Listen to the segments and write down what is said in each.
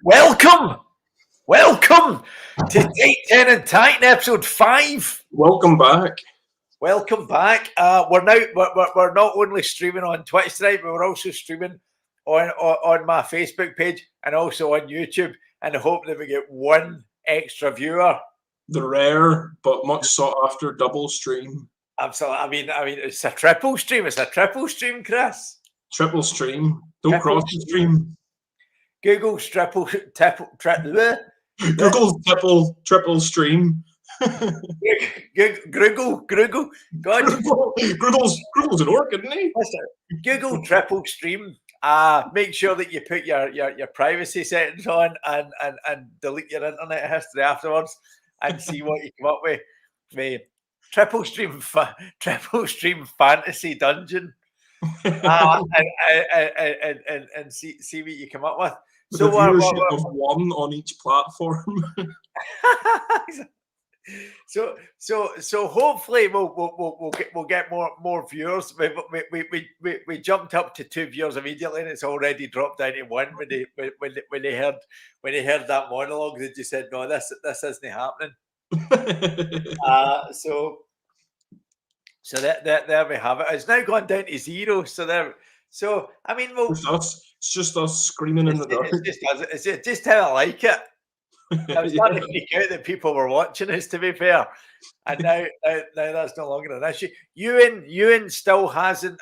Welcome to Tight 10 and Titan episode 5. Welcome back. Welcome back. We're not only streaming on Twitch tonight, but we're also streaming on my Facebook page and also on YouTube. And I hope that we get one extra viewer. The rare but much sought after double stream. Absolutely. I mean, it's a triple stream. It's a triple stream, Chris. Triple stream. Don't cross the stream. Google's triple Google's triple stream. Google. God. Google's an orc, isn't he? Google triple stream. Make sure that you put your privacy settings on and delete your internet history afterwards and see what you come up with. Triple stream fantasy dungeon. And see what you come up with. So viewership of one on each platform. So hopefully we'll get more viewers. We jumped up to 2 viewers immediately, and it's already dropped down to 1 when they heard that monologue. They just said, "No, this isn't happening." So there we have it. It's now gone down to 0. So I mean, it's just us screaming in the dark. It's just how I like it. I was starting to freak out that people were watching us, to be fair, and now that's no longer an issue. Ewan still hasn't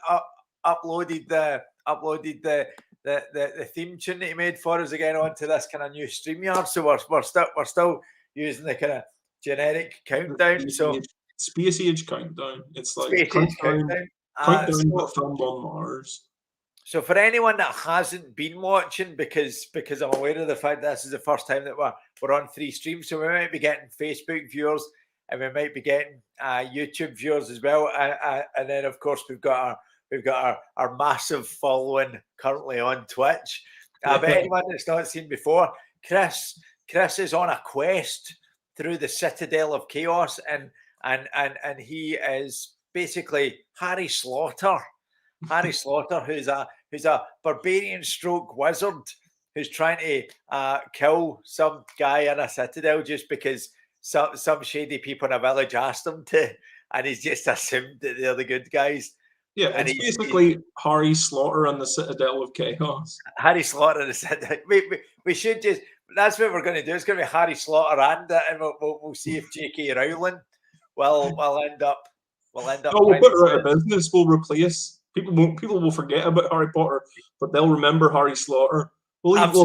uploaded the theme tune that he made for us again onto this kind of new StreamYard. So we're still using the kind of generic countdown. So Space Age countdown. It's like countdown but filmed on Mars. So for anyone that hasn't been watching, because I'm aware of the fact that this is the first time that we're on 3 streams, so we might be getting Facebook viewers and we might be getting YouTube viewers as well, and then of course we've got our massive following currently on Twitch. But anyone that's not seen before, Chris is on a quest through the Citadel of Chaos, and he is basically Harry Slaughter. Harry Slaughter, who's a barbarian stroke wizard who's trying to kill some guy in a citadel just because some shady people in a village asked him to, and he's just assumed that they're the good guys. Yeah, and it's basically Harry Slaughter and the Citadel of Chaos. Harry Slaughter and the Citadel. We should just. That's what we're going to do. It's going to be Harry Slaughter and we'll see if J.K. Rowling will end up. We'll put her out of business. We'll replace. People will forget about Harry Potter, but they'll remember Harry Slaughter. We'll have a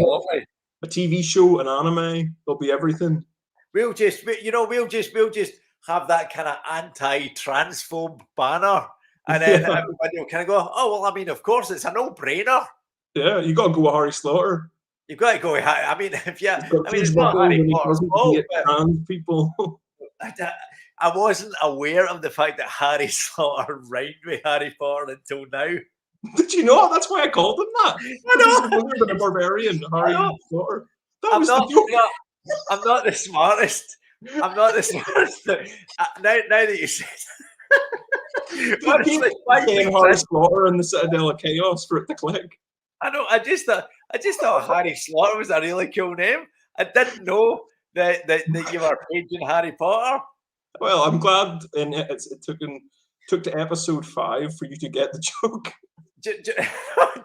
TV show, an anime. There'll be everything. We'll just have that kind of anti-transphobe banner, and then everybody will kind of go, "Oh well, I mean, of course, it's a no-brainer." Yeah, you got to go with Harry Slaughter. You've got to go. I mean, it's not Harry Potter's fault. Trans people. I wasn't aware of the fact that Harry Slaughter rhymed with Harry Potter until now. Did you know? That's why I called him that. I know. He's a barbarian, Harry Slaughter. I'm not the smartest. I'm not the smartest. Now that you say honestly, Harry Slaughter in the Citadel of Chaos for it to click. I know. I just thought Harry Slaughter was a really cool name. I didn't know that you were paging Harry Potter. Well, I'm glad it took to episode 5 for you to get the joke. Do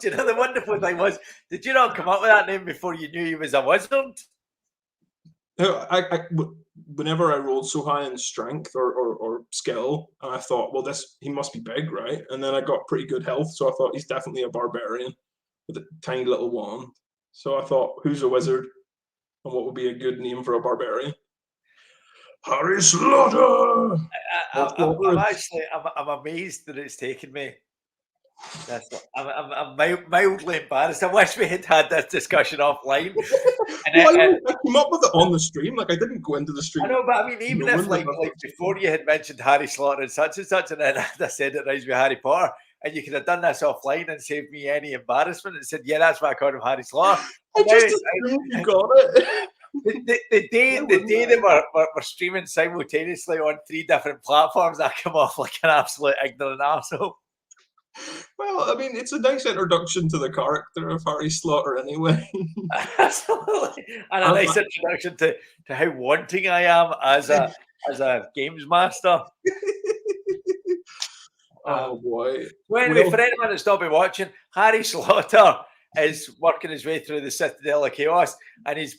you know the wonderful thing was, did you not come up with that name before you knew he was a wizard? Whenever I rolled so high in strength or skill, I thought, well, he must be big, right? And then I got pretty good health, so I thought he's definitely a barbarian with a tiny little wand. So I thought, who's a wizard? And what would be a good name for a barbarian? Harry Slaughter. I'm amazed that it's taken me. I'm mildly embarrassed. I wish we had this discussion offline. I came up with it on the stream. Like I didn't go into the stream. I know, but I mean, even if like before you had mentioned Harry Slaughter and such, and then I said it rhymes with Harry Potter, and you could have done this offline and saved me any embarrassment and said, "Yeah, that's why I called him Harry Slaughter." I just assumed you got it. The day that we're streaming simultaneously on 3 different platforms, I come off like an absolute ignorant arsehole. Well, I mean, it's a nice introduction to the character of Harry Slaughter, anyway. Absolutely, and a I'm, nice introduction to how wanting I am as a games master. oh boy. So anyway, Well, for anyone that's not been watching, Harry Slaughter is working his way through the Citadel of Chaos, and he's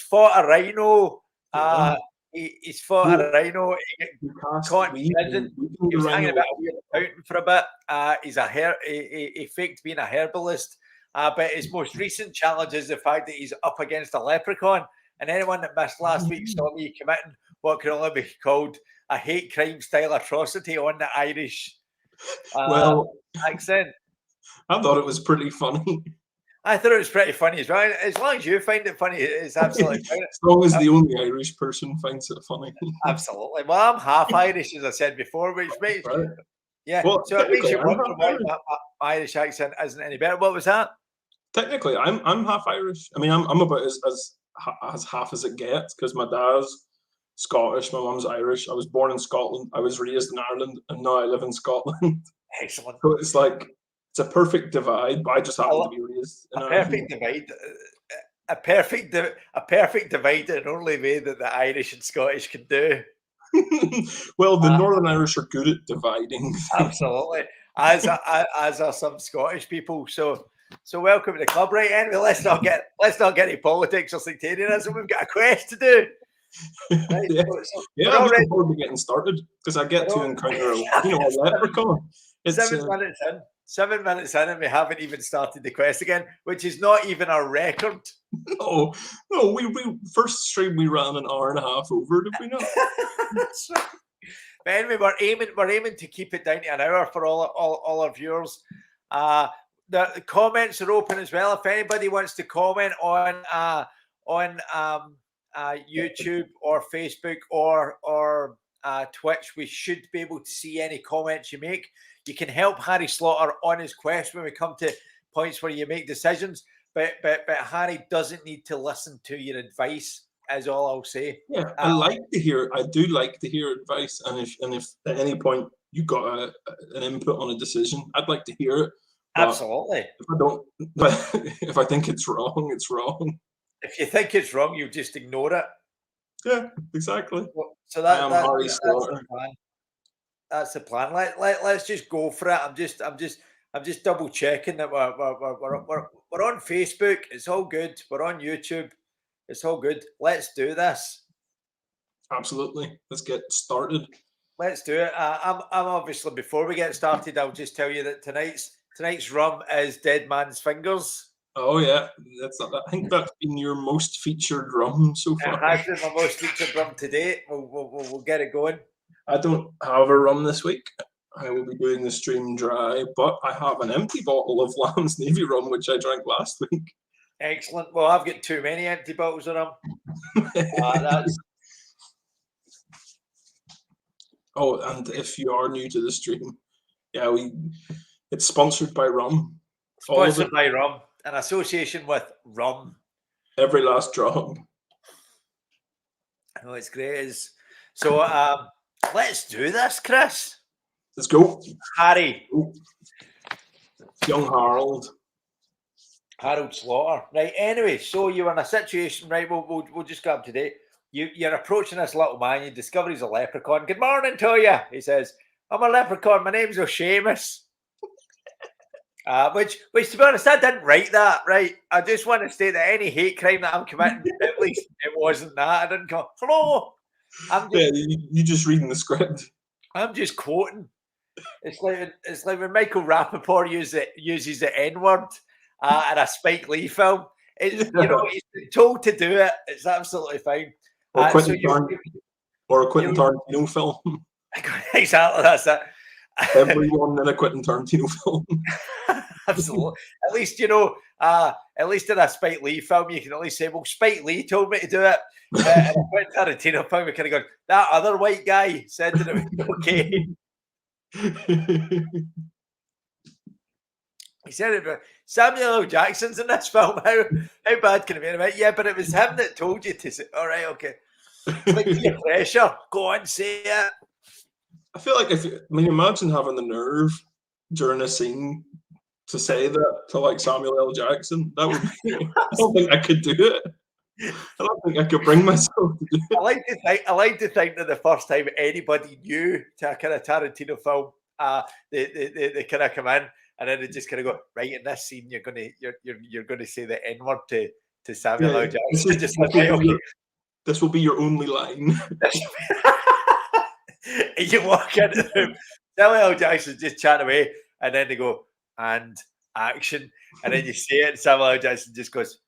fought a rhino. yeah. He's fought a Well, rhino. you cast Caught in weaving, prison. weaving He the was hanging rhino. about a weird mountain for a bit. He's a he faked being a herbalist. But his most recent challenge is the fact that he's up against a leprechaun. And anyone that missed last week saw me committing what can only be called a hate crime style atrocity on the Irish Well, accent. I thought it was pretty funny. I thought it was pretty funny as well. As long as you find it funny, it's absolutely fine. As long as the only Irish person finds it funny. Absolutely. Well, I'm half Irish, as I said before, which makes Right. yeah. Well, So it makes technically, you I'm wonder half why Irish. my Irish accent isn't any better. What was that? Technically, I'm half Irish. I mean, I'm about as half as it gets because my dad's Scottish, my mum's Irish. I was born in Scotland. I was raised in Ireland, and now I live in Scotland. Excellent. So it's like it's a perfect divide. But I just happen to be raised in A Ireland. perfect divide. A perfect divide in only way that the Irish and Scottish can do. Well, the Northern Irish are good at dividing. Absolutely. As are some Scottish people. So welcome to the club, right? Anyway, let's not get any politics or sectarianism. We've got a quest to do. Right? Yeah, we're I'm already looking forward to getting started because I get to encounter a leprechaun. It's 7 minutes in, and we haven't even started the quest again, which is not even our record. no. We first stream we ran an hour and a half over, did we not? That's right. But anyway, we're aiming to keep it down to an hour for all our viewers. The comments are open as well. If anybody wants to comment on YouTube or Facebook or Twitch, we should be able to see any comments you make. You can help Harry Slaughter on his quest when we come to points where you make decisions. But Harry doesn't need to listen to your advice, is all I'll say. Yeah, I do like to hear advice, and if at any point you got an input on a decision, I'd like to hear it. Absolutely. If I don't, but if I think it's wrong, it's wrong. If you think it's wrong, you just ignore it. Yeah, exactly. So Harry Slaughter. That's the plan. Let's just go for it. I'm just double checking that we're on Facebook. It's all good. We're on YouTube. It's all good. Let's do this. Absolutely. Let's get started. Let's do it. I'm obviously, before we get started, I'll just tell you that tonight's rum is Dead Man's Fingers. Oh yeah, I think that's been your most featured rum so far. It has been my most featured rum to date. We'll get it going. I don't have a rum this week. I will be doing the stream dry, but I have an empty bottle of Lamb's Navy rum, which I drank last week. Excellent. Well, I've got too many empty bottles of rum. Oh, and if you are new to the stream, yeah, it's sponsored by rum. Sponsored by rum, in association with rum. Every last drop. Oh, it's great. So let's do this, Chris. Let's go. Harry. Young Harold Slaughter. Right, anyway, so you were in a situation, right? We'll just go up to date. You're approaching this little man, you discover he's a leprechaun. Good morning to you, he says. I'm a leprechaun, my name's O'Seamus. Which to be honest, I didn't write that, right? I just want to state that any hate crime that I'm committing, at least it wasn't that. I didn't go, hello. You just reading the script. I'm just quoting. It's like when Michael Rappaport uses the N-word in a Spike Lee film. He's been told to do it. It's absolutely fine. Or a Quentin Tarantino film. Exactly, that's it. Everyone in a Quentin Tarantino film. Absolutely. At least at least in a Spike Lee film, you can at least say, "Well, Spike Lee told me to do it." In a Quentin Tarantino film, we kind of go, "That other white guy said that it was okay." He said it. Samuel L. Jackson's in this film. How bad can it be? Yeah, but it was him that told you to say. All right, okay. Like peer pressure. Go on, say it. I feel like imagine having the nerve during a scene to say that to like Samuel L. Jackson. That would be, I don't think I could do it. I don't think I could bring myself to do it. I like to think that the first time anybody new to a kind of Tarantino film, they kind of come in and then they just kind of go, right, in this scene you're gonna say the N-word to Samuel L. Jackson. This will be your only line. And you walk into the room, Samuel L. Jackson's just chatting away, and then they go, and action, and then you say it, and Samuel L. Jackson just goes,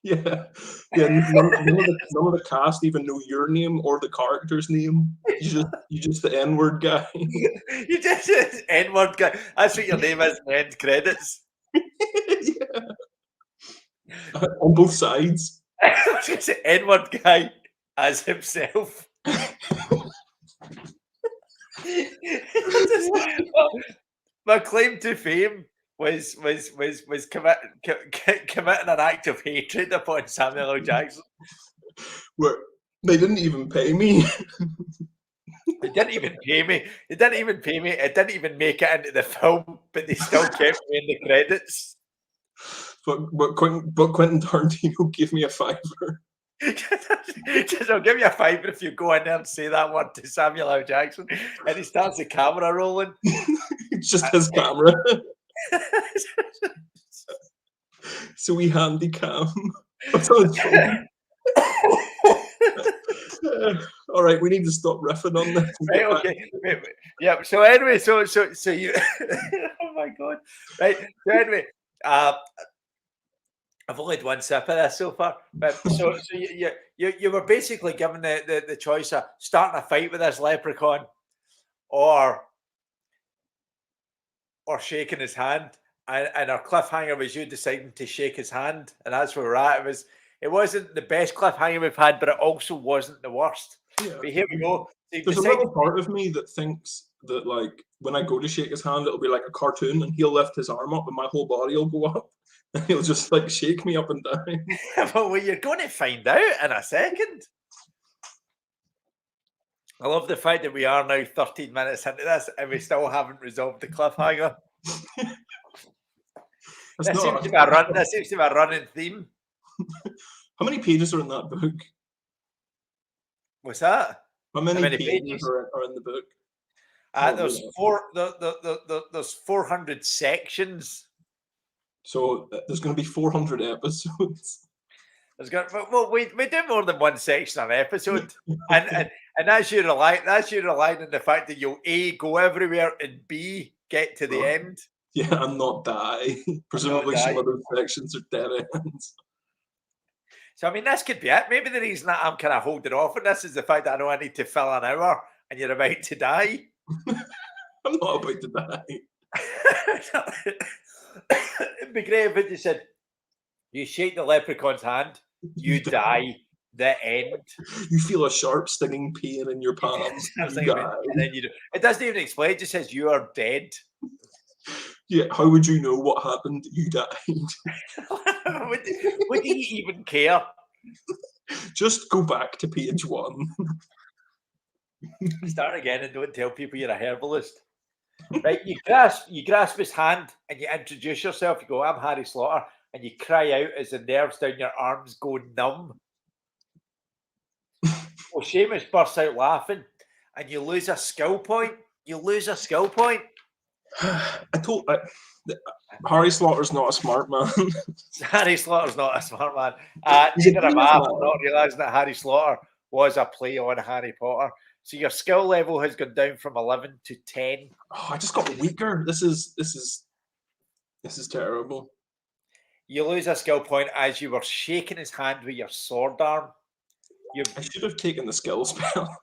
yeah. None of the cast even know your name or the character's name. You just the N-word guy. You just N-word guy. That's what your name is in the end credits. Yeah. On both sides. I was going to say N-word guy as himself. My claim to fame was committing an act of hatred upon Samuel L. Jackson. Where they didn't even pay me. They didn't even pay me. It didn't even make it into the film, but they still kept me in the credits. But Quentin Tarantino gave me a $5. I'll give you a $5 if you go in there and say that word to Samuel L. Jackson, and he starts the camera rolling. It's just his camera. So we handy cam. All right, we need to stop riffing on this. Right, okay. Yeah. So anyway, so you. Oh my god. Right. So anyway, I've only had one sip of this so far, but so you were basically given the choice of starting a fight with this leprechaun, or shaking his hand, and our cliffhanger was you deciding to shake his hand, and that's where we're at. It wasn't the best cliffhanger we've had, but it also wasn't the worst. Yeah. But here we go. There's a little part of me that thinks that, like, when I go to shake his hand, it'll be like a cartoon, and he'll lift his arm up, and my whole body will go up. And he'll just like shake me up and down. Well, you're going to find out in a second. I love the fact that we are now 13 minutes into this and we still haven't resolved the cliffhanger. This seems to be a running theme. How many pages are in that book? What's that? How many pages are in the book? There's 400 sections. So there's going to be 400 episodes. Well, we do more than one section an episode, and that's you relying on the fact that you'll A, go everywhere, and B, get to the end. Yeah, and not die. Presumably some of those sections are dead ends. So I mean, this could be it. Maybe the reason that I'm kind of holding off on this is the fact that I know I need to fill an hour, and you're about to die. I'm not about to die. It'd be great if you said, you shake the leprechaun's hand, you die, the end. You feel a sharp stinging pain in your palms. And then you do. It doesn't even explain, it just says you are dead. Yeah, how would you know what happened? You died. Would you even care? Just go back to page 1. Start again and don't tell people you're a herbalist. Right, you grasp his hand and you introduce yourself. You go, I'm Harry Slaughter, and you cry out as the nerves down your arms go numb. Well, Seamus bursts out laughing, and you lose a skill point. Harry Slaughter's not a smart man. Harry Slaughter's not a smart man. Neither am I, not realising that Harry Slaughter was a play on Harry Potter. So your skill level has gone down from 11 to 10. Oh, I just got weaker. This is terrible. You lose a skill point as you were shaking his hand with your sword arm. I should have taken the skill spell.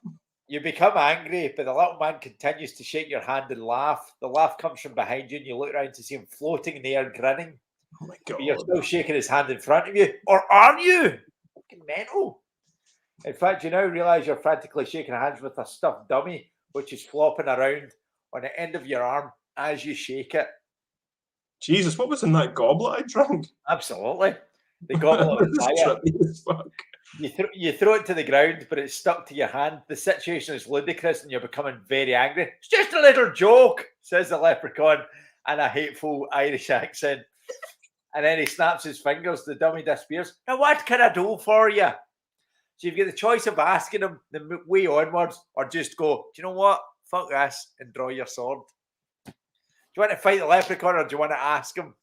You become angry, but the little man continues to shake your hand and laugh. The laugh comes from behind you, and you look around to see him floating in the air, grinning. Oh my god! But you're still shaking his hand in front of you, or are you? Fucking mental. In fact, you now realise you're frantically shaking hands with a stuffed dummy, which is flopping around on the end of your arm as you shake it. Jesus, what was in that goblet I drank? Absolutely. The goblet of fire. You throw it to the ground, but it's stuck to your hand. The situation is ludicrous, and you're becoming very angry. It's just a little joke, says the leprechaun in a hateful Irish accent. And then he snaps his fingers. The dummy disappears. Now, what can I do for you? So you've got the choice of asking him the way onwards, or just go, do you know what? Fuck this, and draw your sword. Do you want to fight the leprechaun, or do you want to ask him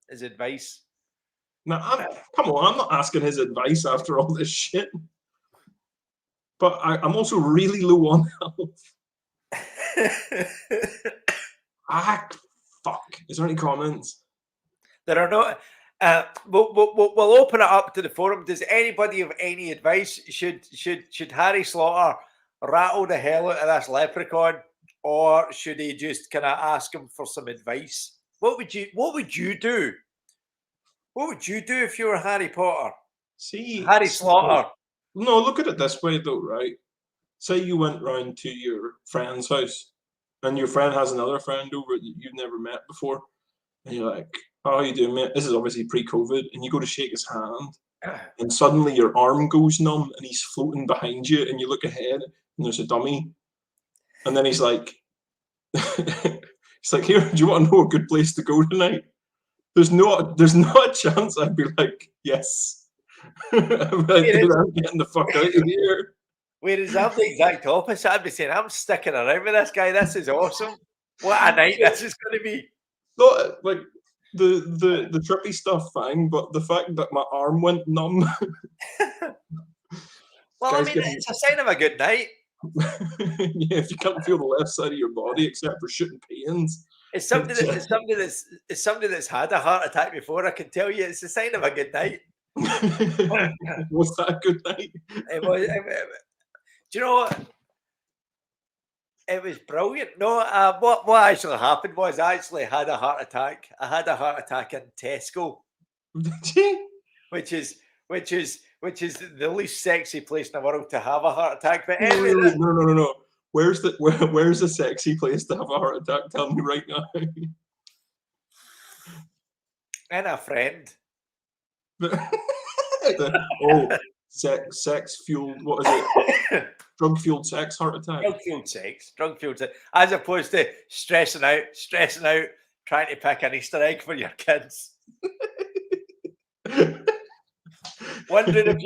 his advice? Now, come on, I'm not asking his advice after all this shit. But I'm also really low on health. Fuck. Is there any comments? There are no. We'll open it up to the forum. Does anybody have any advice? Should Harry Slaughter rattle the hell out of this leprechaun, or should he just kind of ask him for some advice? What would you do? What would you do if you were Harry Potter? See, Harry Slaughter. No, look at it this way though, right? Say you went round to your friend's house, and your friend has another friend over that you've never met before, and you're like, "How are you doing, mate?" This is obviously pre-COVID, and you go to shake his hand, and suddenly your arm goes numb, and he's floating behind you, and you look ahead, and there's a dummy, and then he's like, "Here, do you want to know a good place to go tonight?" There's not a chance I'd be like, "Yes." I'm getting the fuck out of here. Whereas I'm the exact opposite. I'd be saying, I'm sticking around with this guy. This is awesome. What a night this is going to be. No, like the trippy stuff, fine, but the fact that my arm went numb. Well, I mean, it's a sign of a good night. Yeah, if you can't feel the left side of your body except for shooting pains. It's somebody that's had a heart attack before. I can tell you, it's a sign of a good night. Was that a good night? Do you know what? It was brilliant. No, what actually happened was I actually had a heart attack. I had a heart attack in Tesco, which is the least sexy place in the world to have a heart attack. But anyway, no. Where's the sexy place to have a heart attack? Tell me right now. And a friend. Sex fueled. What is it? Drug fueled sex heart attack. Drug fueled sex. As opposed to stressing out, trying to pick an Easter egg for your kids. Wondering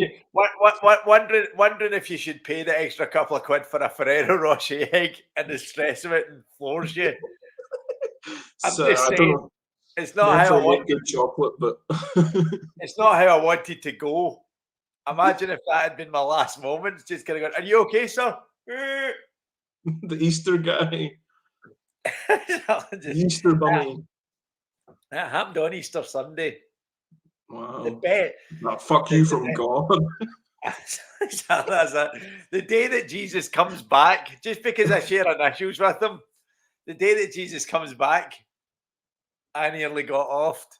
if you should pay the extra couple of quid for a Ferrero Rocher egg, and the stress of it and floors you. I'm just saying, it's not how I wanted chocolate, but it's not how I wanted to go. Imagine if that had been my last moments, just kind of going, "Are you okay, sir?" The Easter guy, the Easter bunny. That happened on Easter Sunday. Wow. The bet. Fuck you from God. The day that Jesus comes back, just because I share initials with him, the day that Jesus comes back, I nearly got offed.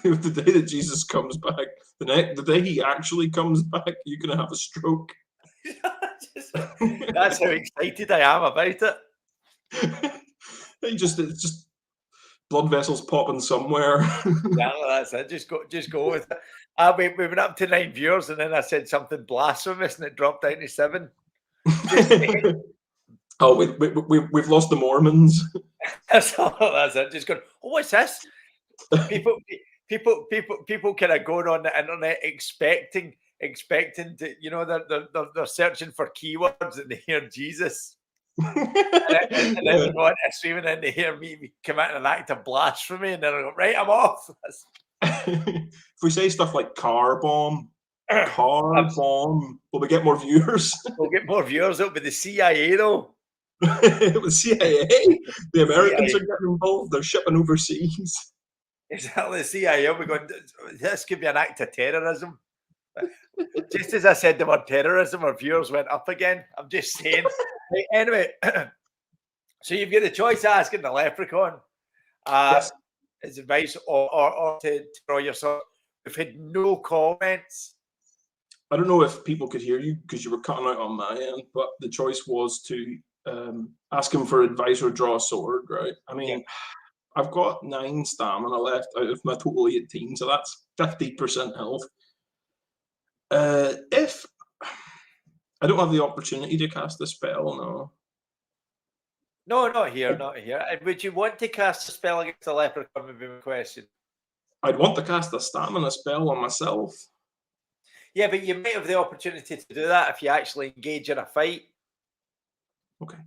The day that Jesus comes back, the day he actually comes back, you're gonna have a stroke. That's how excited I am about it. It's just blood vessels popping somewhere. Yeah, that's it. Just go with it. We've been up to 9 viewers, and then I said something blasphemous, and it dropped down to 7. Oh, we've lost the Mormons. That's it. Just going, oh, what's this? People kind of going on the internet expecting to, they're searching for keywords and they hear Jesus. and then they go into streaming and they hear me commit an act of blasphemy, and then I go, right, I'm off. If we say stuff like car bomb, will we get more viewers? We'll get more viewers. It'll be the CIA though. The CIA? The Americans are getting involved. They're shipping overseas. Exactly, the CIA. We're going, this could be an act of terrorism. Just as I said the word terrorism, our viewers went up again. I'm just saying. Right, anyway, so you've got the choice of asking the leprechaun his advice or to draw yourself. We've had no comments. I don't know if people could hear you because you were cutting out on my end, but the choice was to ask him for advice or draw a sword, right? I mean, I've got 9 stamina left out of my total 18, so that's 50% health. If I don't have the opportunity to cast a spell, no. No, not here, not here. And would you want to cast a spell against a leprechaun? Would be my question. I'd want to cast a stamina spell on myself. Yeah, but you might have the opportunity to do that if you actually engage in a fight. Okay.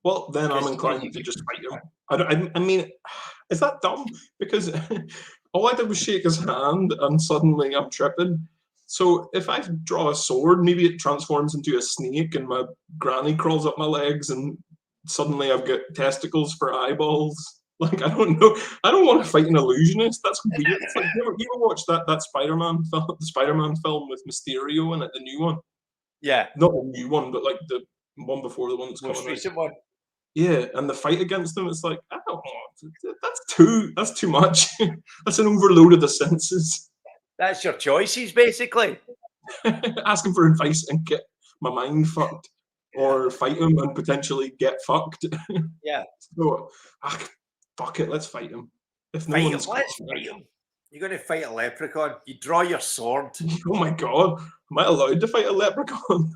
Well, then I'm inclined to just fight him. I mean, is that dumb? Because all I did was shake his hand, and suddenly I'm tripping. So if I draw a sword, maybe it transforms into a snake, and my granny crawls up my legs, and suddenly I've got testicles for eyeballs. Like, I don't know. I don't want to fight an illusionist. That's weird. It's like, you ever watched that Spider-Man film, the Spider-Man film with Mysterio in it, the new one? Yeah, Not the new one, but like the one before the one that's most coming out. recent one. Yeah, and the fight against them, it's like, I don't know. That's too much. That's an overload of the senses. That's your choices, basically. Asking for advice and get my mind fucked, or fight him and potentially get fucked. Yeah. So, fuck it, let's fight him. If no Fight him. one's Let's fight him. You're going to fight a leprechaun. You draw your sword. Oh my god, am I allowed to fight a leprechaun?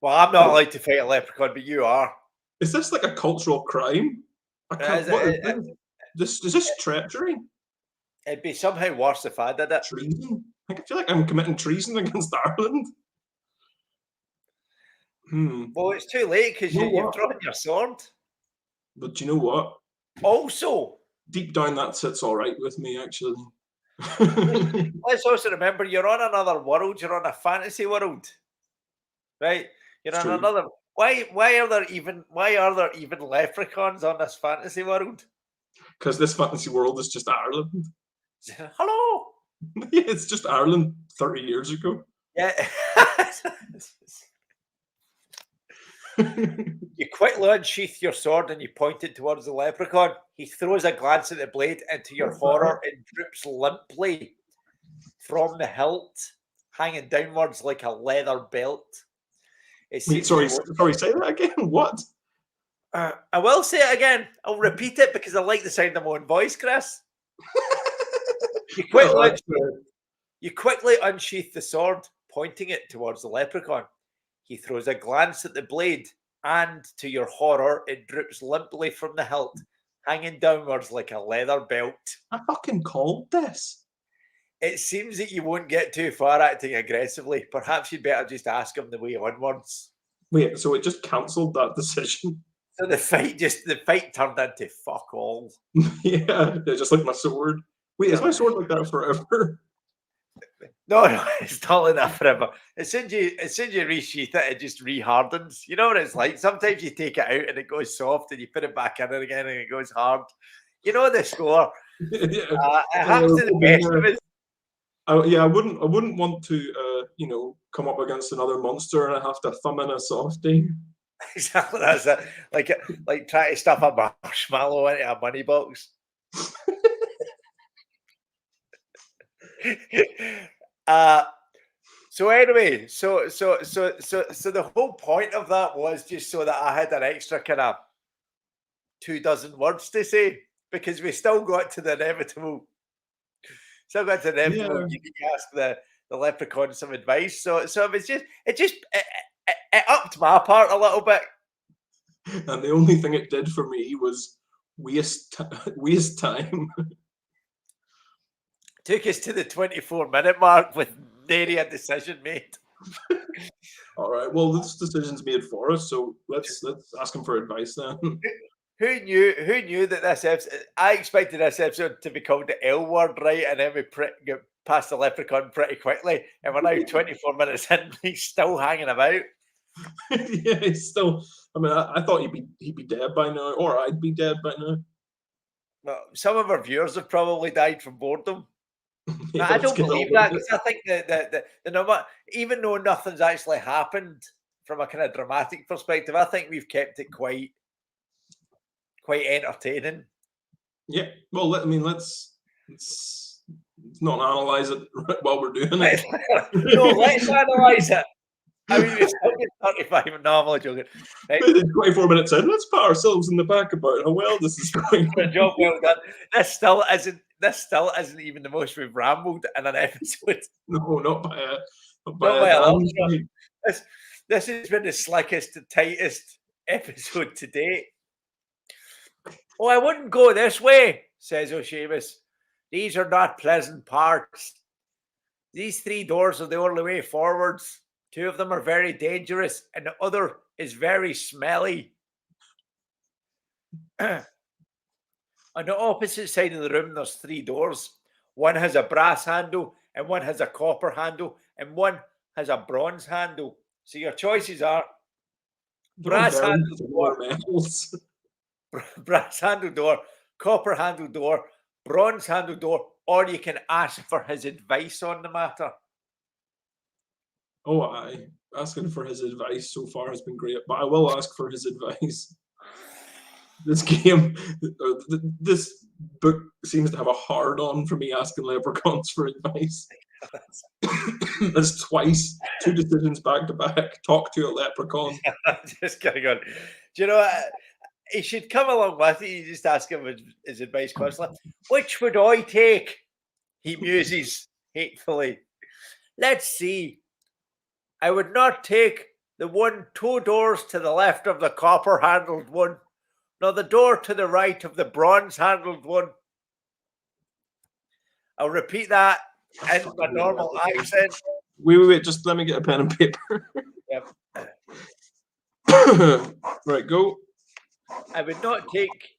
Well, I'm not allowed to fight a leprechaun, but you are. Is this like a cultural crime? I can't. What is this? Is this treachery? It'd be somehow worse if I did it. Treason? Like, I feel like I'm committing treason against Ireland. Well, it's too late because You know you've what? drawn your sword. But do you know what? Also, Deep down, that sits all right with me, actually. let's also remember you're on another world. You're on a fantasy world, right? You're It's on true. another. Why are there even leprechauns on this fantasy world? Because this fantasy world is just Ireland. Hello. Yeah, it's just Ireland 30 years ago. Yeah. You quickly unsheath your sword and you point it towards the leprechaun. He throws a glance at the blade, and to your horror, it droops limply from the hilt, hanging downwards like a leather belt. Wait, sorry, say that again. What? I will say it again. I'll repeat it because I like the sound of my own voice, Chris. You quickly unsheath the sword, pointing it towards the leprechaun. He throws a glance at the blade, and to your horror, it droops limply from the hilt, hanging downwards like a leather belt. I fucking called this. It seems that you won't get too far acting aggressively. Perhaps you'd better just ask him the way onwards. Wait, so it just cancelled that decision? So the fight turned into fuck all. Yeah, just like my sword. Wait, is my sword like that forever? No, it's not like that forever. As soon as you resheath it, it just rehardens. You know what it's like? Sometimes you take it out and it goes soft, and you put it back in it again and it goes hard. You know the score. Yeah. It happens to the best of us. Yeah, I wouldn't want to, come up against another monster and I have to thumb in a softie. Exactly, that's it. Like trying to stuff a marshmallow into a money box. So anyway, so the whole point of that was just so that I had an extra kind of 24 words to say, because we still got to the inevitable. You need to ask the leprechaun some advice. So it upped my part a little bit. And the only thing it did for me was waste time. Took us to the 24-minute mark with nary a decision made. All right. Well, this decision's made for us, so let's ask him for advice then. Who knew that this episode? I expected this episode to be called the L word, right? And then we get past the leprechaun pretty quickly, and we're now 24 minutes in. He's still hanging about. Yeah, he's still. I mean, I thought he'd be dead by now, or I'd be dead by now. Well, some of our viewers have probably died from boredom. Yeah, I don't believe that, because I think that even though nothing's actually happened from a kind of dramatic perspective, I think we've kept it quite entertaining. Yeah. Well, let's not analyze it while we're doing it. No, let's analyze it. I mean, we're still getting 35. No, I'm only joking. Right? Within 24 minutes in, let's pat ourselves in the back about how well this is going. For a job well done. This still isn't even the most we've rambled in an episode. No, not by a Not by a long shot. damn This has been the slickest and tightest episode to date. Oh, I wouldn't go this way, says O'Shamus. These are not pleasant parts. These 3 doors are the only way forwards. 2 of them are very dangerous, and the other is very smelly. On the opposite side of the room, there's 3 doors. One has a brass handle, and one has a copper handle, and one has a bronze handle. So your choices are brass handle door, metals. brass handle door, copper handle door, bronze handle door, or you can ask for his advice on the matter. Oh, aye. Asking for his advice so far has been great, but I will ask for his advice. This game, this book seems to have a hard on for me asking leprechauns for advice. That's twice, 2 decisions back to back. Talk to a leprechaun. Just kind of going, do you know what? He should come along with you. You just ask him his advice constantly. Which would I take? He muses hatefully. Let's see. I would not take the 2 doors to the left of the copper-handled one, nor the door to the right of the bronze-handled one. I'll repeat that in my normal accent. Wait, just let me get a pen and paper. Yep. Right, go. I would not take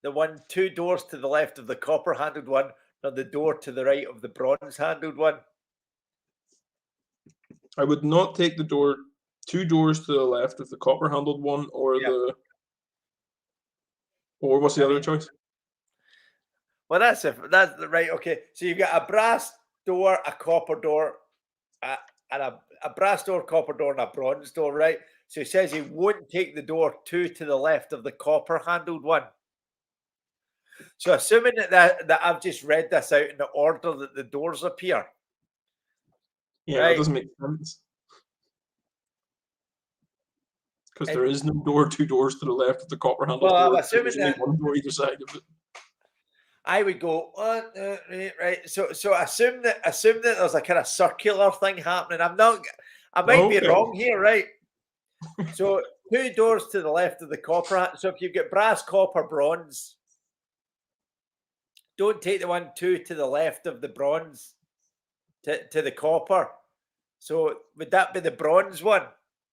the 2 doors to the left of the copper-handled one, nor the door to the right of the bronze-handled one. I would not take the 2 doors to the left of the copper-handled one, or or what's the other choice? Well, that's right. Okay, so you've got a brass door, a copper door, and a brass door, copper door, and a bronze door, right? So he says he wouldn't take the door 2 to the left of the copper-handled one. So assuming that I've just read this out in the order that the doors appear. Yeah, right? That doesn't make sense. Because there is no door 2 doors to the left of the copper-handled door. I'm assuming There's only one door either side of it. I would go right. So assume that there's a kind of circular thing happening. I might be wrong here, right? So 2 doors to the left of the copper. So if you've got brass, copper, bronze, don't take the 2 to the left of the bronze to the copper. So would that be the bronze one?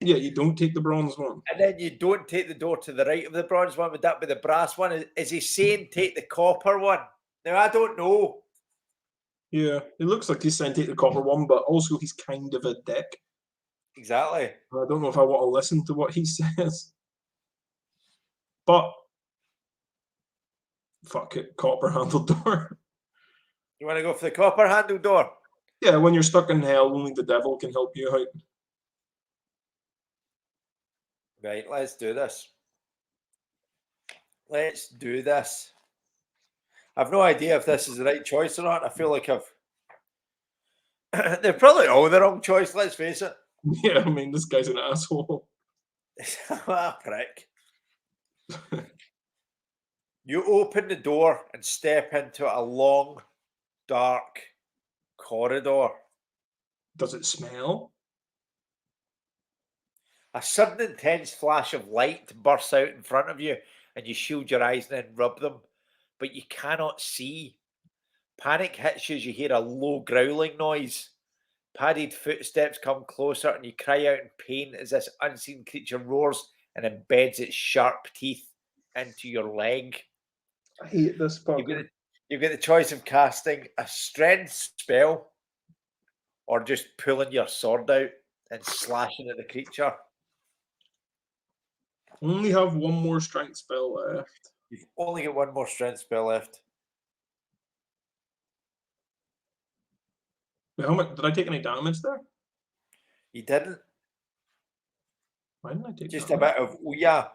Yeah, you don't take the bronze one. And then you don't take the door to the right of the bronze one. Would that be the brass one? Is he saying take the copper one? Now, I don't know. Yeah, it looks like he's saying take the copper one, but also he's kind of a dick. Exactly. I don't know if I want to listen to what he says. But fuck it, copper-handled door. You want to go for the copper-handled door? Yeah, when you're stuck in hell, only the devil can help you out. Right, let's do this. Let's do this. I've no idea if this is the right choice or not. I feel like they're probably all the wrong choice, let's face it. Yeah, I mean, this guy's an asshole. Prick. You open the door and step into a long, dark corridor. Does it smell? A sudden intense flash of light bursts out in front of you, and you shield your eyes and then rub them, but you cannot see. Panic hits you as you hear a low growling noise. Padded footsteps come closer, and you cry out in pain as this unseen creature roars and embeds its sharp teeth into your leg. I hate this fucker. You've got the choice of casting a strength spell or just pulling your sword out and slashing at the creature. Only have one more strength spell left. You've only got one more strength spell left. Wait, how much did I take any damage there? You didn't. Why didn't I take Just damage? a bit of ooyah.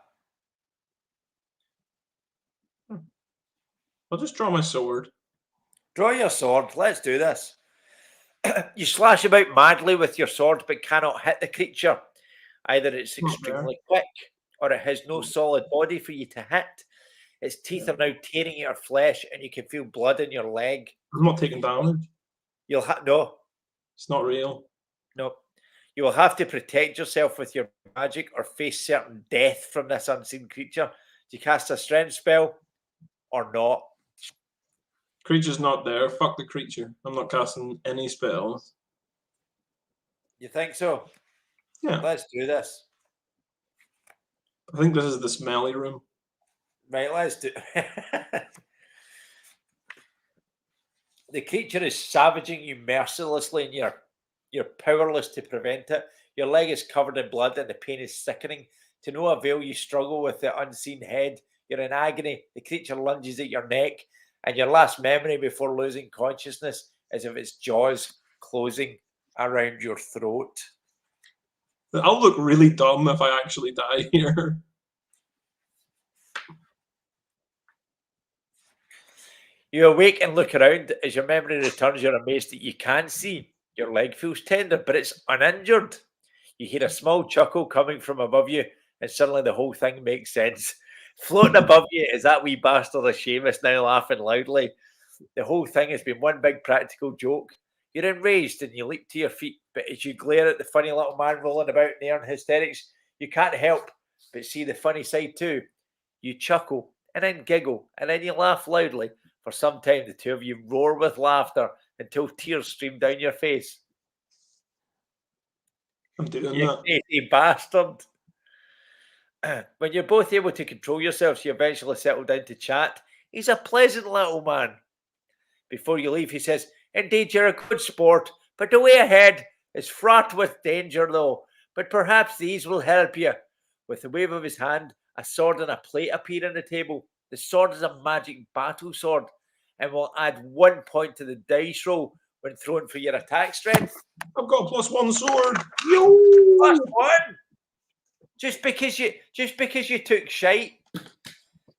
I'll just draw my sword. Draw your sword. Let's do this. You slash about madly with your sword, but cannot hit the creature. Either it's Not there. extremely quick, or it has no solid body for you to hit. Its teeth are now tearing at your flesh, and you can feel blood in your leg. I'm not taking damage. You'll have no. It's not real. No. You will have to protect yourself with your magic or face certain death from this unseen creature. Do you cast a strength spell or not? Creature's not there. Fuck the creature. I'm not casting any spells. You think so? Yeah. Let's do this. I think this is the smelly room. Right, let's do The creature is savaging you mercilessly and you're powerless to prevent it. Your leg is covered in blood and the pain is sickening. To no avail, you struggle with the unseen head. You're in agony. The creature lunges at your neck, and your last memory before losing consciousness is of its jaws closing around your throat. I'll look really dumb if I actually die here. You awake and look around. As your memory returns, you're amazed that you can see. Your leg feels tender, but it's uninjured. You hear a small chuckle coming from above you, and suddenly the whole thing makes sense. Floating above you is that wee bastard of Seamus now laughing loudly. The whole thing has been one big practical joke. You're enraged and you leap to your feet, but as you glare at the funny little man rolling about in the air in hysterics, you can't help but see the funny side too. You chuckle and then giggle and then you laugh loudly. For some time, the two of you roar with laughter until tears stream down your face. I'm doing You that. crazy bastard. When you're both able to control yourselves, you eventually settle down to chat. He's a pleasant little man. Before you leave, he says, "Indeed, you're a good sport, but the way ahead is fraught with danger, though. But perhaps these will help you." With a wave of his hand, a sword and a plate appear on the table. The sword is a magic battle sword and will add 1 point to the dice roll when thrown for your attack strength. I've got a +1 sword. Yo! +1. Just because you took shite.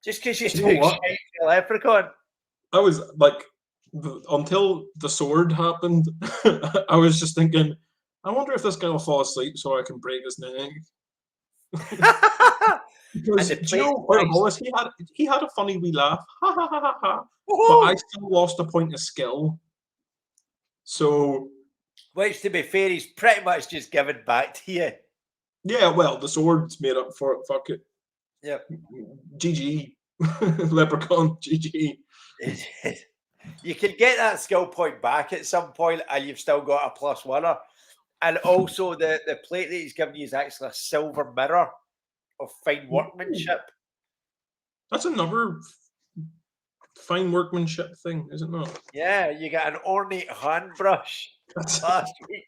Just because you Do you know took what? shite for a leprechaun. I was like, until the sword happened, I was just thinking, I wonder if this guy will fall asleep so I can break his neck. Because the do you know plate what it was? He had a funny wee laugh, ha ha ha ha ha. But I still lost a point of skill. So Which, to be fair, he's pretty much just given back to you. yeah, well, the sword's made up for it. Fuck it. Yep. GG. Leprechaun, GG. You can get that skill point back at some point, and you've still got a +1. And also, the plate that he's given you is actually a silver mirror of fine workmanship. That's another fine workmanship thing, is it not? Yeah, you get an ornate hand brush That's, last week.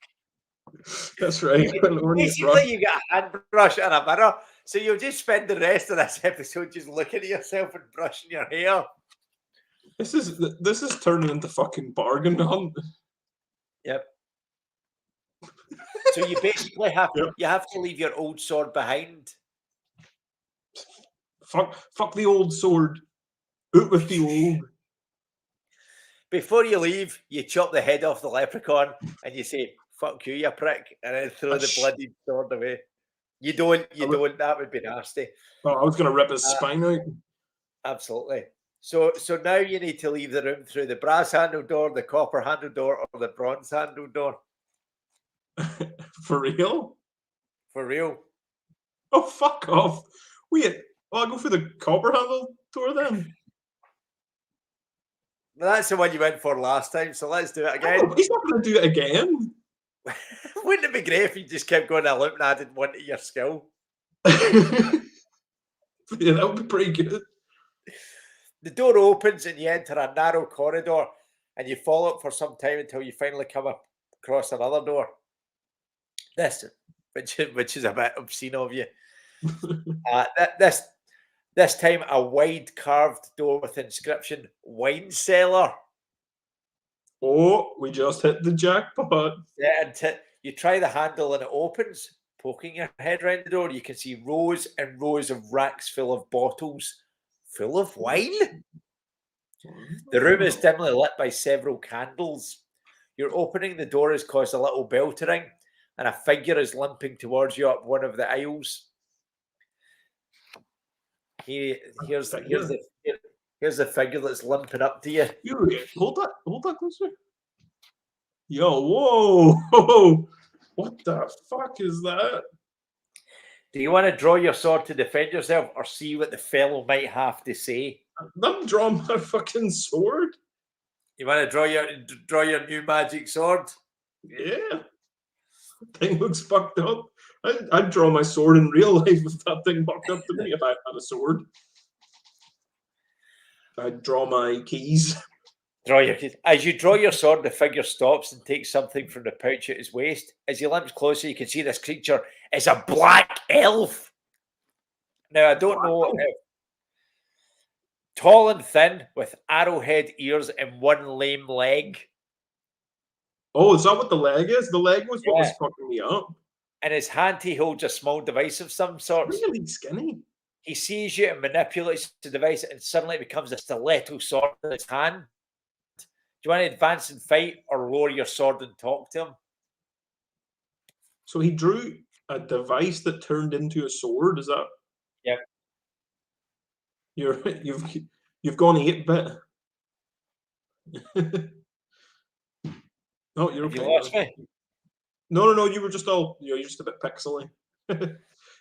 that's right. Basically, you get a hand brush and a mirror. So you'll just spend the rest of this episode just looking at yourself and brushing your hair. This is turning into fucking bargain hunt. Yep. So you basically have to leave your old sword behind. Fuck the old sword. Out with the old. Before you leave, you chop the head off the leprechaun and you say, "Fuck you, you prick," and then throw the bloody sword away. You don't. That would be nasty. Oh, I was going to rip his spine out. Absolutely. So now you need to leave the room through the brass handled door, the copper handled door, or the bronze handled door. For real? For real. Oh, fuck off. Wait, well, I'll go for the copper handled door then. That's the one you went for last time, so let's do it again. Oh, he's not going to do it again. Wouldn't it be great if you just kept going a loop and added one to your skill? Yeah, that would be pretty good. The door opens and you enter a narrow corridor and you follow it for some time until you finally come across another door. Which is a bit obscene of you. This time a wide carved door with inscription "Wine Cellar." Oh, we just hit the jackpot. Yeah, and you try the handle and it opens. Poking your head around the door, you can see rows and rows of racks full of bottles, full of wine. The room is dimly lit by several candles. Your opening the door has caused a little bell to ring, and a figure is limping towards you up one of the aisles. Here's the figure that's limping up to you. Hold that closer. Yo, whoa, what the fuck is that? Do you want to draw your sword to defend yourself, or see what the fellow might have to say? I'm drawing my fucking sword. You want to draw your new magic sword? Yeah. Thing looks fucked up. I'd draw my sword in real life if that thing walked up to me if I had a sword. I'd draw my keys. Draw your keys. As you draw your sword, the figure stops and takes something from the pouch at his waist. As he limps closer, you can see this creature is a black elf. Now, I don't know if tall and thin, with arrowhead ears and one lame leg. Oh, is that what the leg is? The leg was what was fucking me up. In his hand, he holds a small device of some sort. Really skinny. He sees you and manipulates the device, and suddenly it becomes a stiletto sword in his hand. Do you want to advance and fight, or lower your sword and talk to him? So he drew a device that turned into a sword. Is that? Yep. You've gone 8-bit. No, you're okay. You lost me. No. You were just you're just a bit pixely.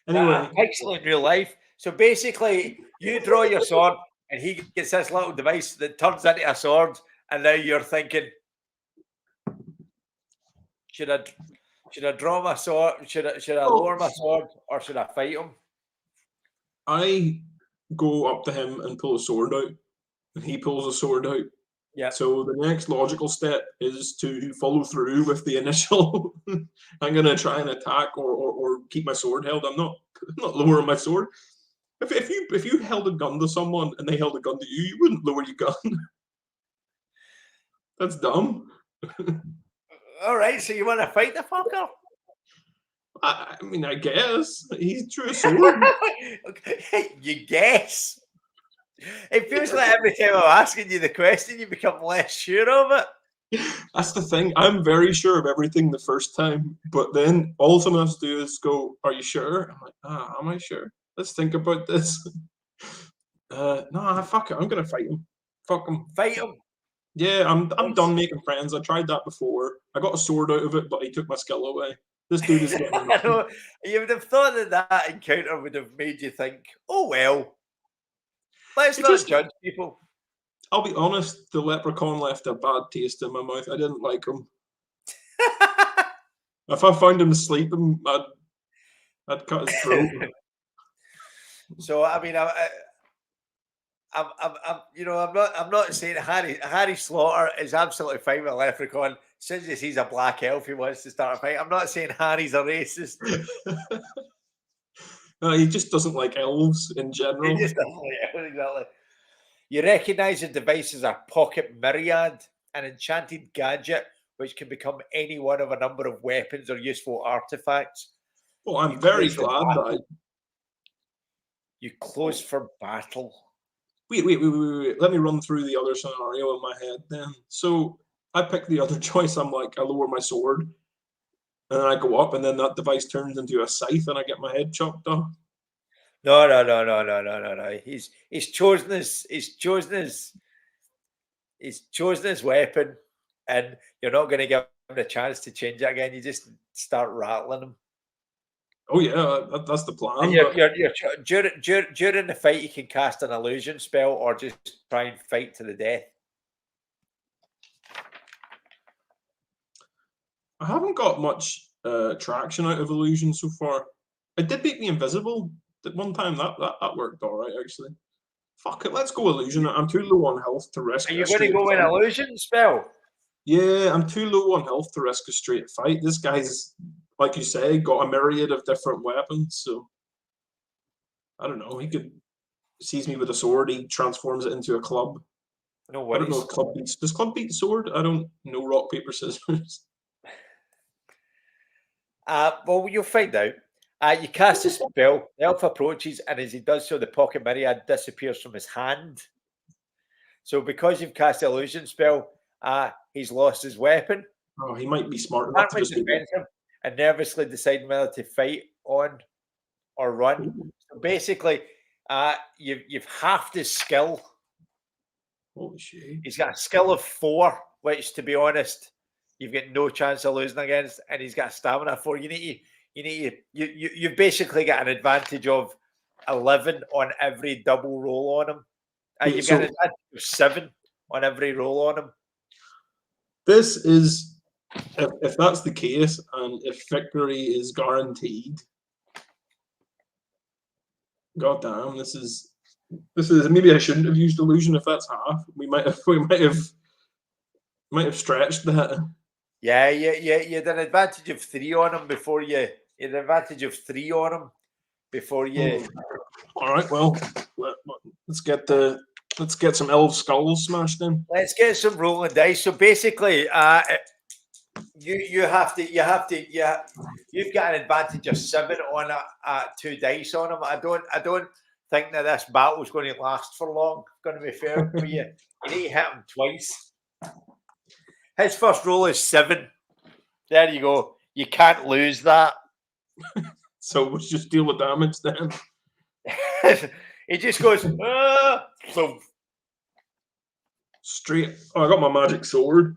Anyway, pixely in real life. So basically, you draw your sword, and he gets this little device that turns into a sword, and now you're thinking, should I draw my sword? Should I lower my sword, or should I fight him? I go up to him and pull a sword out, and he pulls a sword out. Yeah. So the next logical step is to follow through with the initial. I'm gonna try and attack or keep my sword held. I'm not lowering my sword. If you held a gun to someone and they held a gun to you, you wouldn't lower your gun. That's dumb. All right, so you want to fight the fucker? I mean, I guess he drew a sword. You guess. It feels like every time I'm asking you the question, you become less sure of it. That's the thing. I'm very sure of everything the first time, but then all someone has to do is go, "Are you sure?" I'm like, am I sure? Let's think about this. No, fuck it. I'm gonna fight him. Fuck him. Fight him. Yeah, I'm done making friends. I tried that before. I got a sword out of it, but he took my skill away. This dude is getting I know. You would have thought that encounter would have made you think, oh well. Let's not judge people. I'll be honest, the leprechaun left a bad taste in my mouth. I didn't like him. If I found him sleeping, I'd cut his throat. So I mean, I'm not saying Harry Slaughter is absolutely fine with a leprechaun. Since he's a black elf, he wants to start a fight. I'm not saying Harry's a racist. No, he just doesn't like elves in general. He just doesn't like elves, exactly. You recognise the device as a pocket myriad, an enchanted gadget which can become any one of a number of weapons or useful artifacts. Well, I'm very glad that you close for battle. Wait. Let me run through the other scenario in my head then. So I pick the other choice. I'm like, I lower my sword, and then I go up, and then that device turns into a scythe, and I get my head chopped off. No. He's chosen his weapon, and you're not going to give him a chance to change it again. You just start rattling him. Oh yeah, that's the plan. During the fight, you can cast an illusion spell or just try and fight to the death. I haven't got much traction out of illusion so far. It did make me invisible at one time. That worked all right actually. Fuck it, let's go illusion. I'm too low on health to risk. Are you going to go in illusion spell? Yeah, I'm too low on health to risk a straight fight. This guy's, like you say, got a myriad of different weapons, so I don't know. He could seize me with a sword. He transforms it into a club. No worries. I don't know if club beats. Does club beat sword? I don't know. Rock, paper, scissors. Well, you'll find out. You cast a spell. The elf approaches, and as he does so, the pocket myriad disappears from his hand. So, because you've cast the illusion spell, he's lost his weapon. Oh, he might be smart enough to Partly just be. defensive and nervously deciding whether to fight on or run. Ooh, So basically, you've half the skill. holy shit. He's got a skill of 4, which, to be honest, you've got no chance of losing against, and he's got a stamina 4. You've basically got an advantage of 11 on every double roll on him. You've got an advantage of 7 on every roll on him. This is, if that's the case, and if victory is guaranteed, god damn, this is maybe I shouldn't have used illusion if that's half. We might have stretched that. Yeah, you had an advantage of 3 on him before you. You had an advantage of 3 on him before you. All right, well, let's get some elf skulls smashed in. Let's get some rolling dice. So basically, you've got an advantage of 7 on 2 dice on him. I don't think that this battle is going to last for long. Going to be fair for you. You need to hit him twice. His first roll is 7. There you go. You can't lose that. So let's just deal with damage then. He just goes, so straight. Oh, I got my magic sword.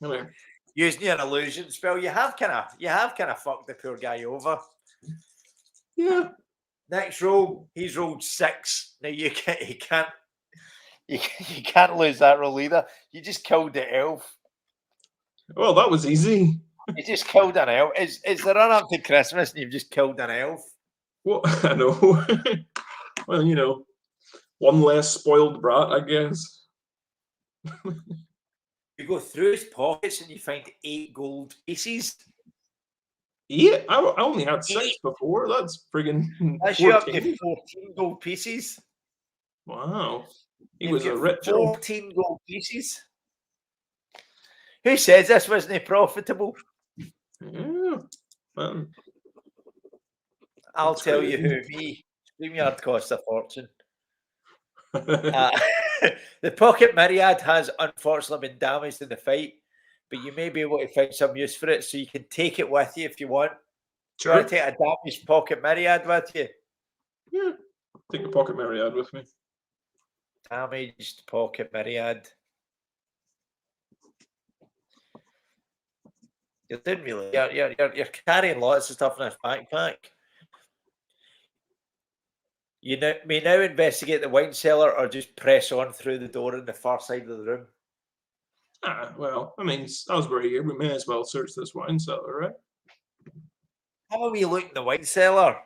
Anyway. Using an illusion spell, you have kind of fucked the poor guy over. Yeah. Next roll, he's rolled 6. Now you can't lose that roll either. You just killed the elf. Well, that was easy. You just killed an elf. It's the run up to Christmas and you've just killed an elf. Well, I know. Well, one less spoiled brat, I guess. You go through his pockets and you find 8 gold pieces. 8? I only had 6 before. That's friggin' 14. That's you up to 14 gold pieces. Wow. He was a rich 14 gold pieces. Who says this wasn't profitable? Yeah, man. I'll tell you who. Me. StreamYard costs a fortune. The pocket myriad has unfortunately been damaged in the fight, but you may be able to find some use for it, so you can take it with you if you want. Do you want to take a damaged pocket myriad with you? Yeah, take a pocket myriad with me. Damaged pocket myriad. You're doing really. You're carrying lots of stuff in this backpack. You may now investigate the wine cellar or just press on through the door in the far side of the room. Well, I mean, as we're here, we may as well search this wine cellar, right? How are we looking in the wine cellar?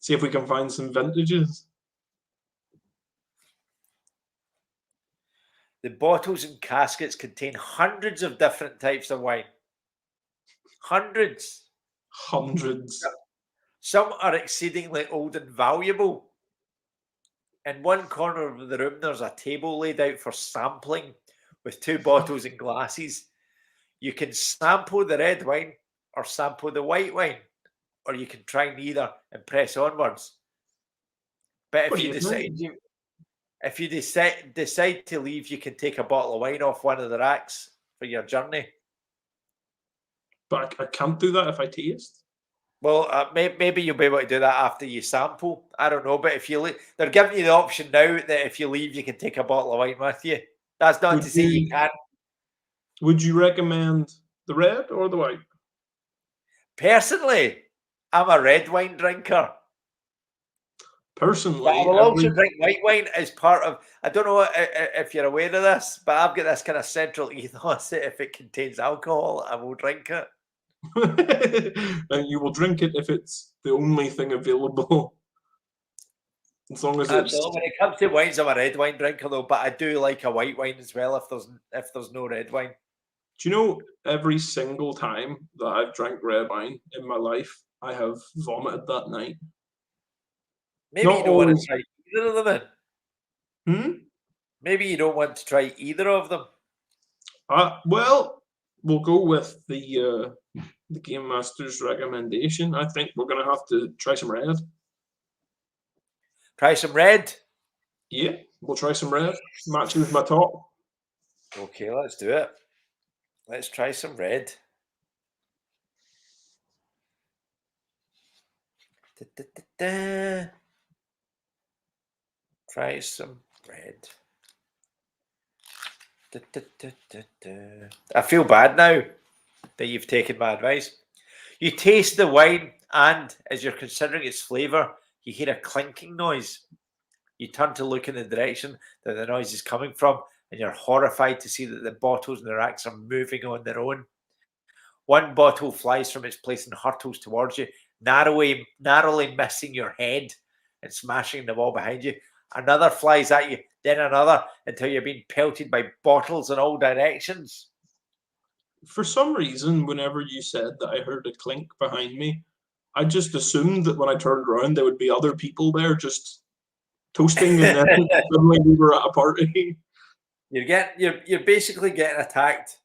See if we can find some vintages. The bottles and caskets contain hundreds of different types of wine. Hundreds. Some are exceedingly old and valuable. In one corner of the room, there's a table laid out for sampling with 2 bottles and glasses. You can sample the red wine or sample the white wine, or you can try neither and press onwards. But if you decide to leave, you can take a bottle of wine off one of the racks for your journey. But I can't do that if I taste. Well, maybe you'll be able to do that after you sample. I don't know, but if you they're giving you the option now that if you leave, you can take a bottle of wine with you. That's not to say you can't. Would you recommend the red or the white? Personally, I'm a red wine drinker. Personally, but I will also drink white wine as part of. I don't know if you're aware of this, but I've got this kind of central ethos that if it contains alcohol, I will drink it. And you will drink it if it's the only thing available. As long as it's. When it comes to wines, I'm a red wine drinker though, but I do like a white wine as well if there's no red wine. Do you know every single time that I've drank red wine in my life, I have vomited that night. Maybe you don't want to try either of them then. Maybe you don't want to try either of them. Well, we'll go with the Game Master's recommendation. I think we're going to have to try some red. Try some red? Yeah, we'll try some red. Matches my top. Okay, let's do it. Let's try some red. Try some red. I feel bad now that you've taken my advice. You taste the wine, and as you're considering its flavour, you hear a clinking noise. You turn to look in the direction that the noise is coming from, and you're horrified to see that the bottles in the racks are moving on their own. One bottle flies from its place and hurtles towards you, narrowly missing your head and smashing the wall behind you. Another flies at you, then another, until you're being pelted by bottles in all directions. For some reason, whenever you said that I heard a clink behind me, I just assumed that when I turned around, there would be other people there just toasting, and then suddenly we were at a party. You're basically getting attacked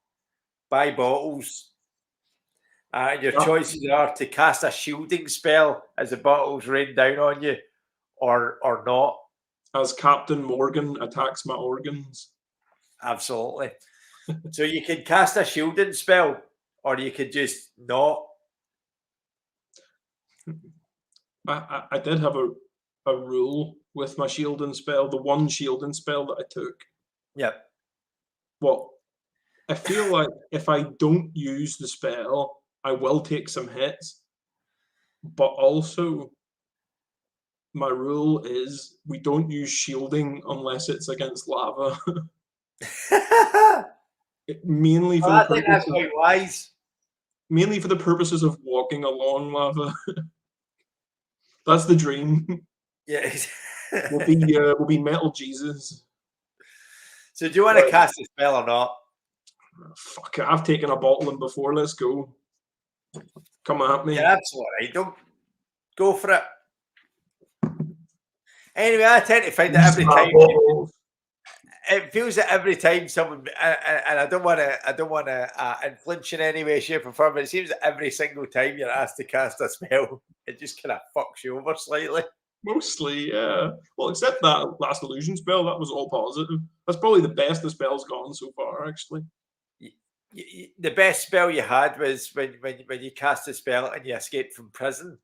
by bottles. Your Yeah. choices are to cast a shielding spell as the bottles rain down on you, or not. As Captain Morgan attacks my organs. Absolutely. So you can cast a shielding spell, or you could just not. I did have a rule with my shielding spell, the one shielding spell that I took. Yep. Well, I feel like if I don't use the spell, I will take some hits. But also, my rule is we don't use shielding unless it's against lava. Mainly for I the think that's purpose quite wise. mainly for the purposes of walking along lava. That's the dream. Yeah. We'll be Metal Jesus. So do you want to cast a spell or not? Fuck it, I've taken a bottling before. Let's go. Come at me. Yeah, that's all right. Don't go for it. Anyway, I tend to find that every time it feels that every time someone, and I don't want to influence in any way, shape, or form, but it seems that every single time you're asked to cast a spell, it just kind of fucks you over slightly. Mostly, yeah. Well, except that last illusion spell, that was all positive. That's probably the best the spell's gone so far, actually. The best spell you had was when you cast a spell and you escaped from prison.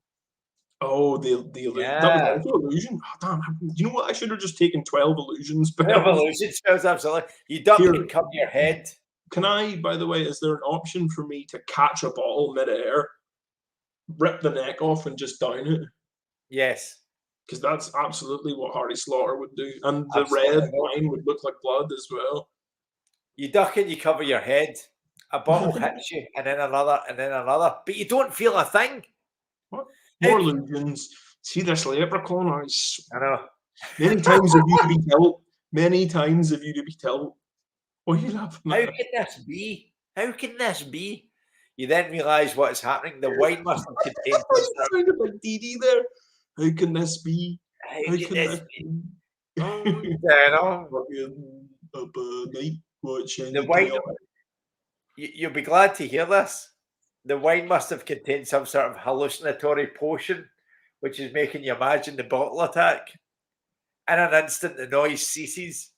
Oh, the illusion. That was also illusion. Oh, damn. You know what? I should have just taken 12 illusion spells. Illusion spells, absolutely. You duck Here. and cover your head. Can I, by the way, is there an option for me to catch a bottle midair, rip the neck off, and just down it? Yes. Because that's absolutely what Hardy Slaughter would do. And the Absolutely. red wine would look like blood as well. You duck and you cover your head. A bottle hits you, and then another, and then another. But you don't feel a thing. What? More illusions. See this leprechaun? I know. Many times have you to be killed. Many times have you to be killed. What are you laughing How at? can this be? How can this be? You then realise what is happening. The wine must have contained. Sounded like Dee Dee there. How can this be? How can this be? Oh, up night watching The wine. You'll be glad to hear this. The wine must have contained some sort of hallucinatory potion, which is making you imagine the bottle attack. In an instant, the noise ceases.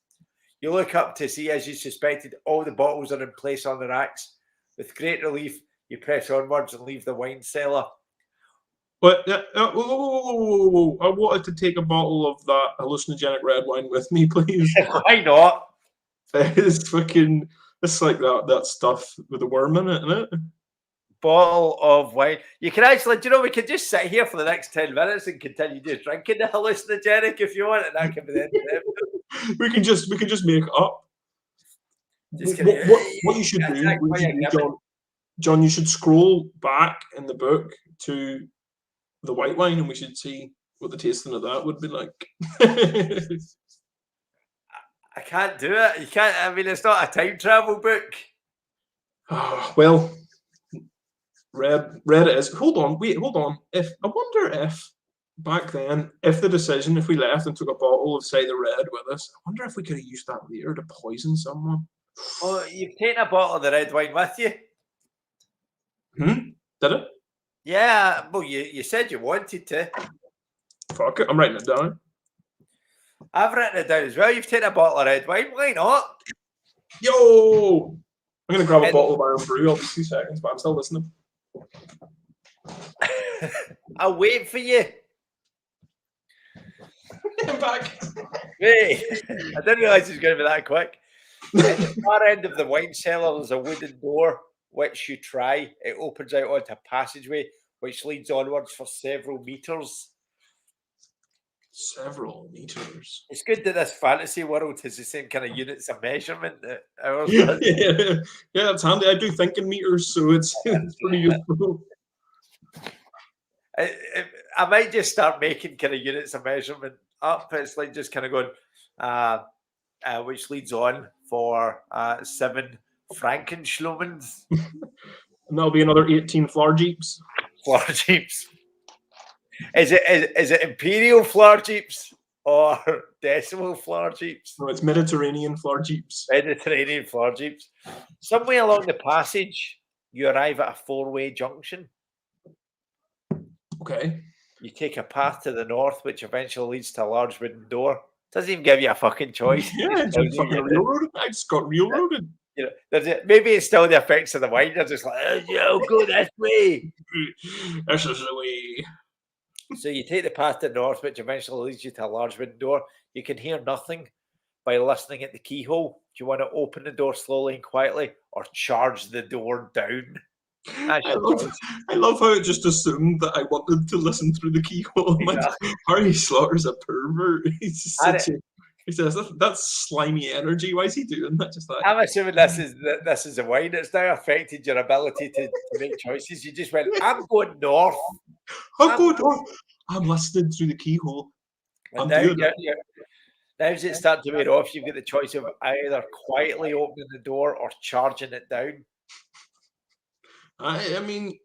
You look up to see, as you suspected, all the bottles are in place on the racks. With great relief, you press onwards and leave the wine cellar. But whoa. I wanted to take a bottle of that hallucinogenic red wine with me, please. Why not? It's fucking. It's like that stuff with the worm in it, isn't it? Bottle of wine. You can actually, do you know, we could just sit here for the next 10 minutes and continue just drinking the hallucinogenic if you want, and that can be the end of it. we can just make it up. Just What you should do, John, you should scroll back in the book to the white wine, and we should see what the tasting of that would be like. I can't do it. You can't. I mean, it's not a time travel book. Well, red it is. Hold on. I wonder if back then, if we left and took a bottle of cider red with us, I wonder if we could have used that later to poison someone. Oh, you've taken a bottle of the red wine with you. Did it? Yeah. Well, you said you wanted to. Fuck it. I'm writing it down. I've written it down as well. You've taken a bottle of red wine. Why not? Yo! I'm going to grab a bottle of Iron Brew. I'll be 2 seconds, but I'm still listening. I'll wait for you. I'm back. Hey, I didn't realise it was going to be that quick. At the far end of the wine cellar, there's a wooden door which you try. It opens out onto a passageway which leads onwards for several meters. Several meters. It's good that this fantasy world has the same kind of units of measurement that ours does. Yeah, that's handy. I do think in meters, so it's pretty useful. I might just start making kind of units of measurement up. It's like just kind of going, which leads on for 7 Frankenschlumens. And that'll be another 18 floor jeeps. Floor jeeps. Is it imperial floor jeeps or decimal floor jeeps? No, it's Mediterranean floor jeeps. Mediterranean floor jeeps. Somewhere along the passage, you arrive at a 4-way junction. Okay. You take a path to the north, which eventually leads to a large wooden door. Doesn't even give you a fucking choice. Yeah, it's fucking railroad. I just got railroaded. You know, maybe it's still the effects of the wine. They're just like, oh, go this way. This is the way. So you take the path to the north, which eventually leads you to a large wooden door. You can hear nothing by listening at the keyhole. Do you want to open the door slowly and quietly or charge the door down? I love how it just assumed that I wanted to listen through the keyhole. Exactly. Harry Slaughter's a pervert. He's just such a... He says that's slimy energy. Why is he doing that? Just like I'm assuming this is a wine. It's now affected your ability to make choices. You just went, I'm going north. I'm going north. I'm listening through the keyhole. And now as it starts to wear off, you've got the choice of either quietly opening the door or charging it down. I mean,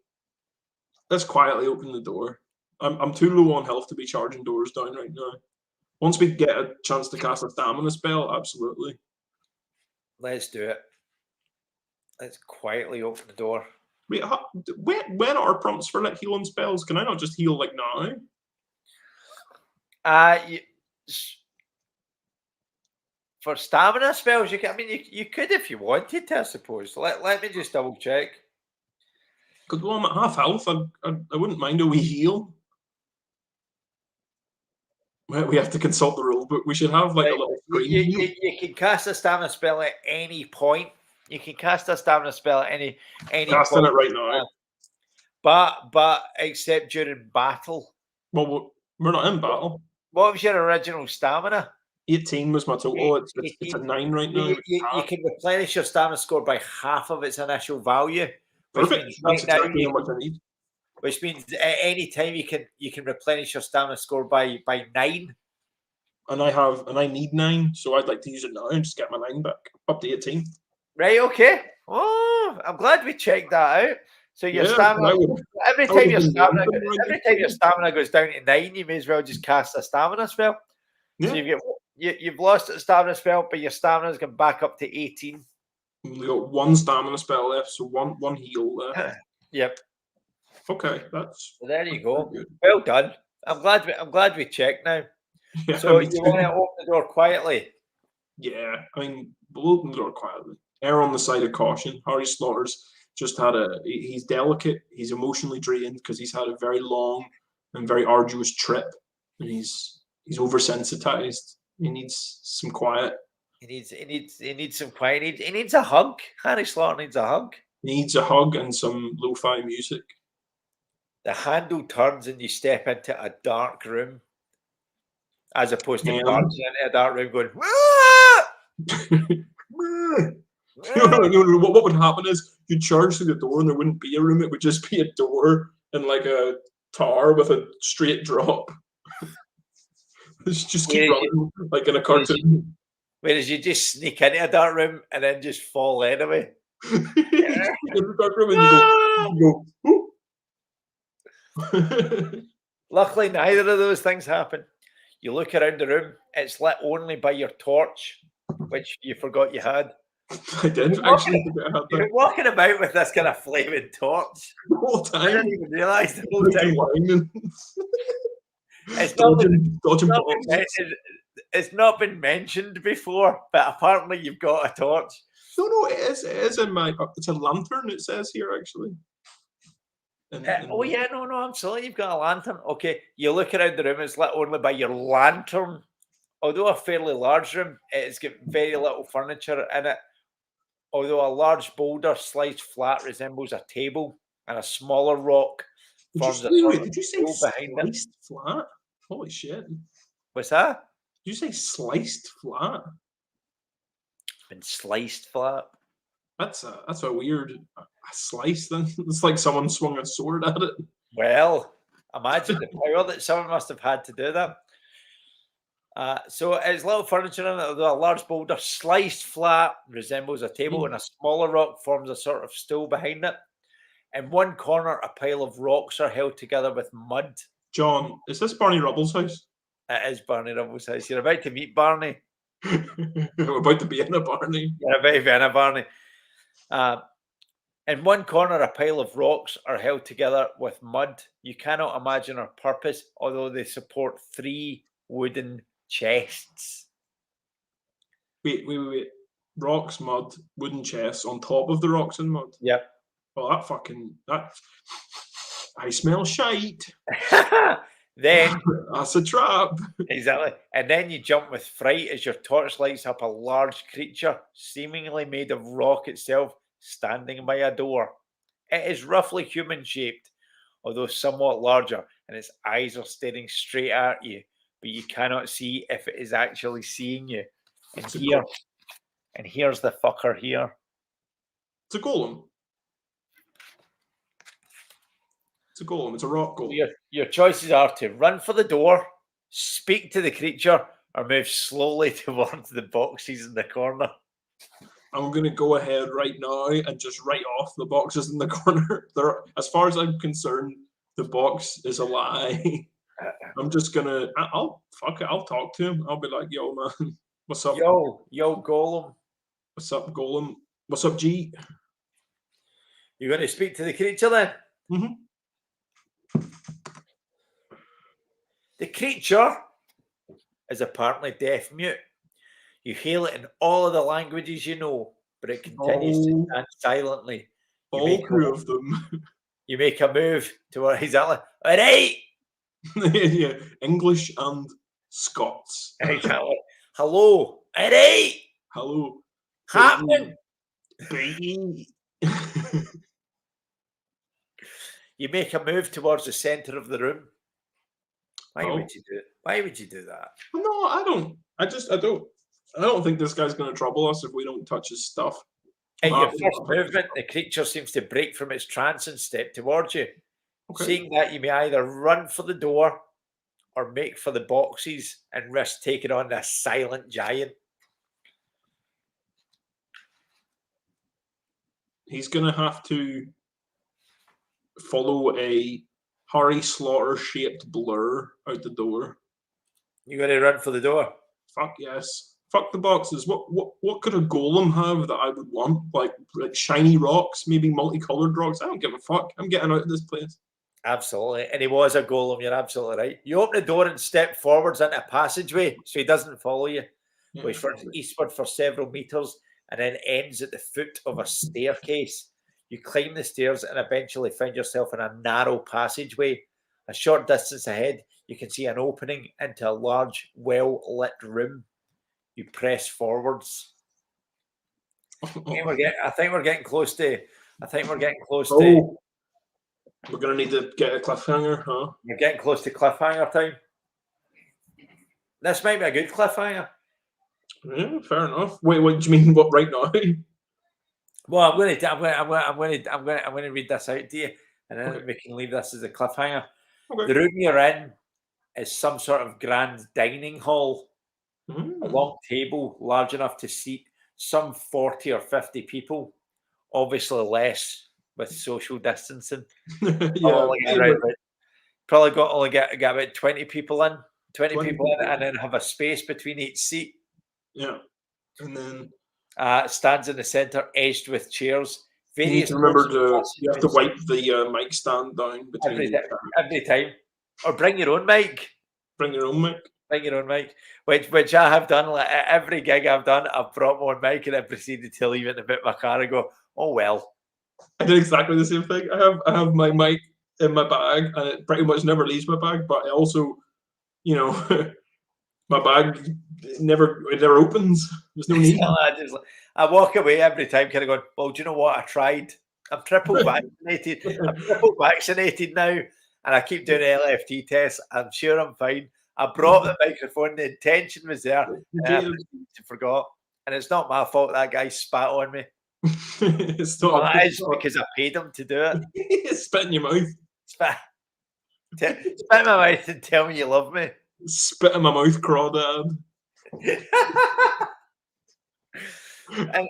let's quietly open the door. I'm too low on health to be charging doors down right now. Once we get a chance to cast a stamina spell, absolutely. Let's do it. Let's quietly open the door. Wait, when are prompts for like healing spells? Can I not just heal like now? For stamina spells, you can. I mean, you could if you wanted to, I suppose. Let me just double check. Because I'm at half health. I wouldn't mind a wee heal. We have to consult the rule book. We should have like a little screen. You can cast a stamina spell at any point. You can cast a stamina spell at any Casting point. It right now. But except during battle. Well, we're not in battle. What was your original stamina? 18 was my total. It's at 9 right now. You can replenish your stamina score by half of its initial value. Perfect. That's exactly how much I need. Which means at any time you can replenish your stamina score by 9. And I need 9, so I'd like to use it now and just get my 9 back up to 18. Right, okay. Oh, I'm glad we checked that out. So your stamina every time your stamina goes down to 9, you may as well just cast a stamina spell. Yeah. So you've lost a stamina spell, but your stamina's gone back up to 18. We got 1 stamina spell left, so one heal left. Yep. Okay, so there you go. Well done. I'm glad we checked now. Yeah, so you want to open the door quietly? Yeah, I mean, we'll open the door quietly. Err on the side of caution. Harry Slaughter's just had he's delicate. He's emotionally drained because he's had a very long and very arduous trip, and he's oversensitized. He needs some quiet. He needs some quiet. He needs a hug. Harry Slaughter needs a hug. He needs a hug and some lo-fi music. The handle turns and you step into a dark room, as opposed to barging into a dark room going, what would happen is you'd charge through the door and there wouldn't be a room. It would just be a door and like a tower with a straight drop. Just keep running like in a cartoon. Whereas you just sneak into a dark room and then just fall anyway. In the dark room and you go. Luckily, neither of those things happen. You look around the room, it's lit only by your torch, which you forgot you had. I did actually forget I had that. You're walking about with this kind of flaming torch the whole time. I didn't even realise the whole time. It's not been mentioned before, but apparently you've got a torch. No, it is in my. It's a lantern. It says here actually. Oh yeah, no, absolutely. You've got a lantern. Okay, you look around the room. It's lit only by your lantern. Although a fairly large room, it's got very little furniture in it. Although a large boulder sliced flat resembles a table, and a smaller rock forms a sort of Did you say stool behind it. sliced flat? Holy shit! What's that? Did you say sliced flat? It's been sliced flat. That's a weird a slice. Then it's like someone swung a sword at it. Well, imagine the power that someone must have had to do that. So it's little furniture in it, although a large boulder sliced flat resembles a table, and a smaller rock forms a sort of stool behind it. In one corner, a pile of rocks are held together with mud. John, is this Barney Rubble's house? It is Barney Rubble's house. You're about to meet Barney. We're about to be in a Barney. You're about to be in a Barney. In one corner, a pile of rocks are held together with mud. You cannot imagine our purpose, although they support 3 wooden chests. Wait. Rocks, mud, wooden chests on top of the rocks and mud. Yep. Well, that. I smell shite. Then that's a trap. Exactly. And then you jump with fright as your torch lights up a large creature, seemingly made of rock itself, standing by a door. It is roughly human shaped, although somewhat larger, and its eyes are staring straight at you, but you cannot see if it is actually seeing you. And here's the fucker here. It's a golem. It's a golem. It's a rock golem. Your choices are to run for the door, speak to the creature, or move slowly towards the boxes in the corner. I'm going to go ahead right now and just write off the boxes in the corner. As far as I'm concerned, the box is a lie. I'm just going to, I'll talk to him. I'll be like, yo, man, what's up? Yo, golem. What's up, golem? What's up, G? You're going to speak to the creature then? Mm-hmm. The creature is apparently deaf mute. You hail it in all of the languages you know, but it continues to stand silently. All 3 of them. You make a move toward exactly. All right. Yeah, English and Scots. Exactly. Hello. All right. Hello. Happening. Baby. You make a move towards the center of the room. Why would you do it? Why would you do that? No, I don't. I don't think this guy's going to trouble us if we don't touch his stuff. In your first movement, the creature seems to break from its trance and step towards you. Okay. Seeing that, you may either run for the door or make for the boxes and risk taking on a silent giant. He's going to have to follow a Harry Slaughter-shaped blur out the door. You going to run for the door? Fuck yes. Fuck the boxes. What could a golem have that I would want? Like shiny rocks, maybe multicolored rocks. I don't give a fuck. I'm getting out of this place. Absolutely. And he was a golem. You're absolutely right. You open the door and step forwards into a passageway so he doesn't follow you. Yeah, which runs eastward for several meters and then ends at the foot of a staircase. You climb the stairs and eventually find yourself in a narrow passageway. A short distance ahead, you can see an opening into a large, well-lit room. You press forwards. I think we're getting close to. We're gonna need to get a cliffhanger, huh? We're getting close to cliffhanger time. This might be a good cliffhanger. Yeah, fair enough. Wait, what do you mean? What right now? Well, I'm going to read this out to you, and then we can leave this as a cliffhanger. Okay. The room you're in is some sort of grand dining hall. A long table large enough to seat some 40 or 50 people, obviously less with social distancing. Probably got only get about 20 people in, 20 people in, and then have a space between each seat. Yeah, and then stands in the center, edged with chairs. You need to remember you have to wipe the mic stand down between every time, or bring your own mic. Bring your own mic. Bring your own mic, which I have done. Like at every gig I've done, I've brought my own mic and I proceeded to leave it in the bit of my car and go, oh well. I did exactly the same thing. I have my mic in my bag, and it pretty much never leaves my bag. But I also, you know, my bag never opens. There's no need. I walk away every time, kind of going, well, do you know what? I tried. I'm triple vaccinated. I'm triple vaccinated now, and I keep doing LFT tests. I'm sure I'm fine. I brought the microphone. The intention was there, and I forgot. And it's not my fault that guy spat on me. It's Well, not. that is because I paid him to do it. Spit in your mouth. Spit in my mouth and tell me you love me. Spit in my mouth, crawdad. And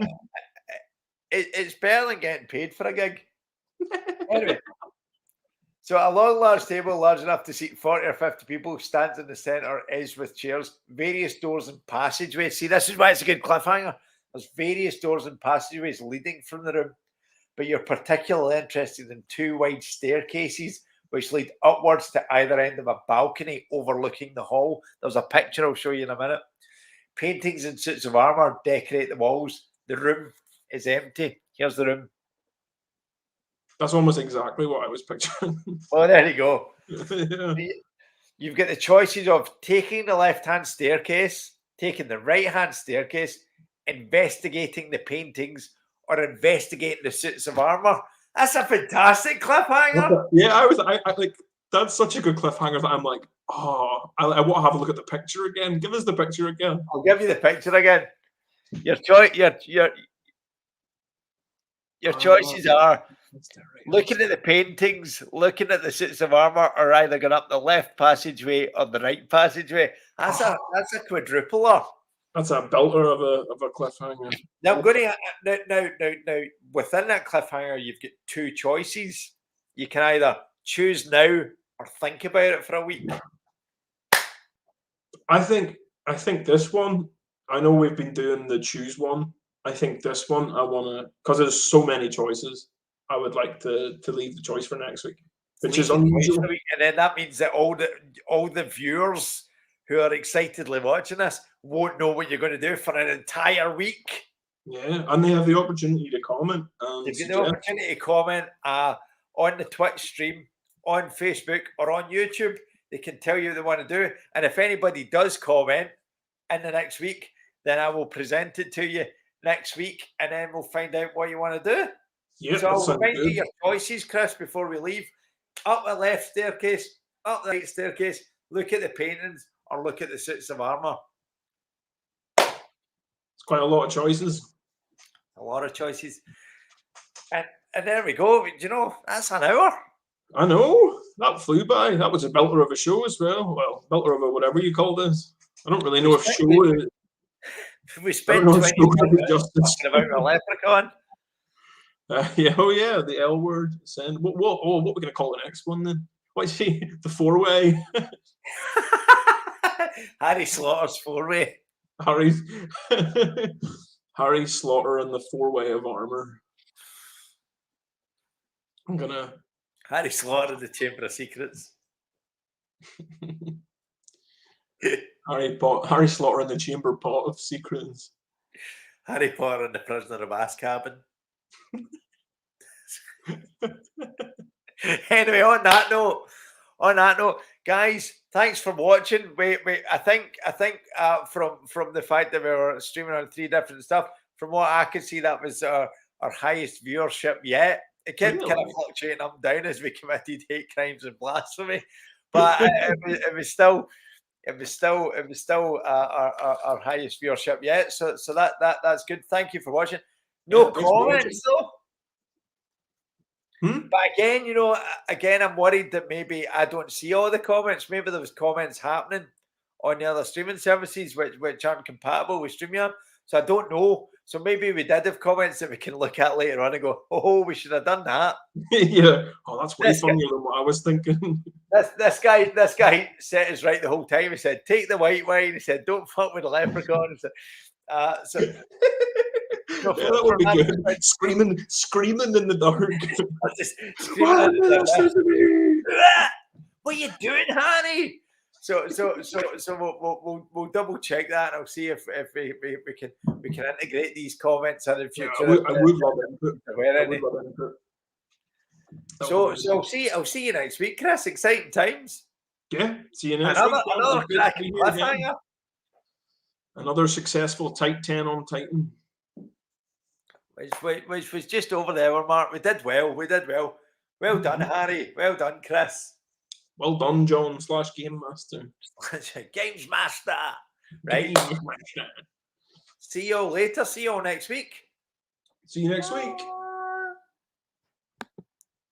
it's better than getting paid for a gig. Anyway, so a long, large table, large enough to seat 40 or 50 people, stands in the centre, is with chairs, various doors and passageways. See, this is why it's a good cliffhanger. There's various doors and passageways leading from the room, but you're particularly interested in two wide staircases which lead upwards to either end of a balcony overlooking the hall. There's a picture I'll show you in a minute. Paintings and suits of armour decorate the walls. The room is empty. Here's the room. That's almost exactly what I was picturing. Oh, there you go. Yeah. You've got the choices of taking the left-hand staircase, taking the right-hand staircase, investigating the paintings, or investigating the suits of armour. That's a fantastic cliffhanger. Yeah, I like that's such a good cliffhanger that I'm like, oh, I want to have a look at the picture again. Give us the picture again. I'll give you the picture again. Your choices are looking at the paintings, looking at the suits of armour, or either going up the left passageway or the right passageway. That's a quadrupler. That's a belter of a cliffhanger. Now I'm going to now within that cliffhanger, you've got two choices. You can either choose now or think about it for a week. I think this one. I know we've been doing the choose one. I think this one I want to, because there's so many choices. I would like to leave the choice for next week, which is unusual. And then that means that all the viewers who are excitedly watching this won't know what you're going to do for an entire week. Yeah, and they have the opportunity to comment. They've got the opportunity to comment on the Twitch stream, on Facebook, or on YouTube. They can tell you what they want to do. And if anybody does comment in the next week, then I will present it to you next week, and then we'll find out what you want to do. Yeah, so I'll remind you your choices, Chris, before we leave. Up the left staircase, up the right staircase, look at the paintings, or look at the suits of armour. It's quite a lot of choices. A lot of choices. And there we go. Do you know, that's an hour. I know. That flew by. That was a belter of a show as well. Well, belter of a whatever you call this. I don't really know if show is. We spent 20 minutes talking about a leprechaun. Yeah, oh yeah, the L word. What we're going to call the next one then? What's he? The four-way? Harry Slaughter's four-way. Harry Slaughter and the four-way of armour. I'm gonna Harry Slaughter in the Chamber of Secrets. Harry Slaughter in the Chamber Pot of Secrets. Harry Potter and the Prisoner of Azkaban. Anyway, on that note, guys, thanks for watching. I think from the fact that we were streaming on 3 different stuff, from what I could see, that was our highest viewership yet. It kept kind of fluctuating up and down as we committed hate crimes and blasphemy, but it was still our highest viewership yet. So that's good. Thank you for watching. No comments though. But again, I'm worried that maybe I don't see all the comments. Maybe there was comments happening on the other streaming services which aren't compatible with StreamYard. So I don't know. So maybe we did have comments that we can look at later on and go, oh, we should have done that. Yeah. Oh, that's way funnier than what I was thinking. This guy set us right the whole time. He said, take the white wine. He said, don't fuck with the leprechaun. That would be good. Screaming in the dark. Screaming in the dark. What are you doing, Harry? So we'll double check that, and I'll see if we can integrate these comments in the Yeah, future. I would love input. Where I any- would love input. That So would be so I'll see you next week, Chris. Exciting times. yeah. See you next Another week. Dan. another Good to cracking be here again. cliffhanger. Another successful tight 10 on Titan. Which was just over the hour mark. We did well. Well done, Harry. Well done, Chris. Well done, John / Game Master. Games Master. Right. Game Master. See you all later. See you all next week. See you next week.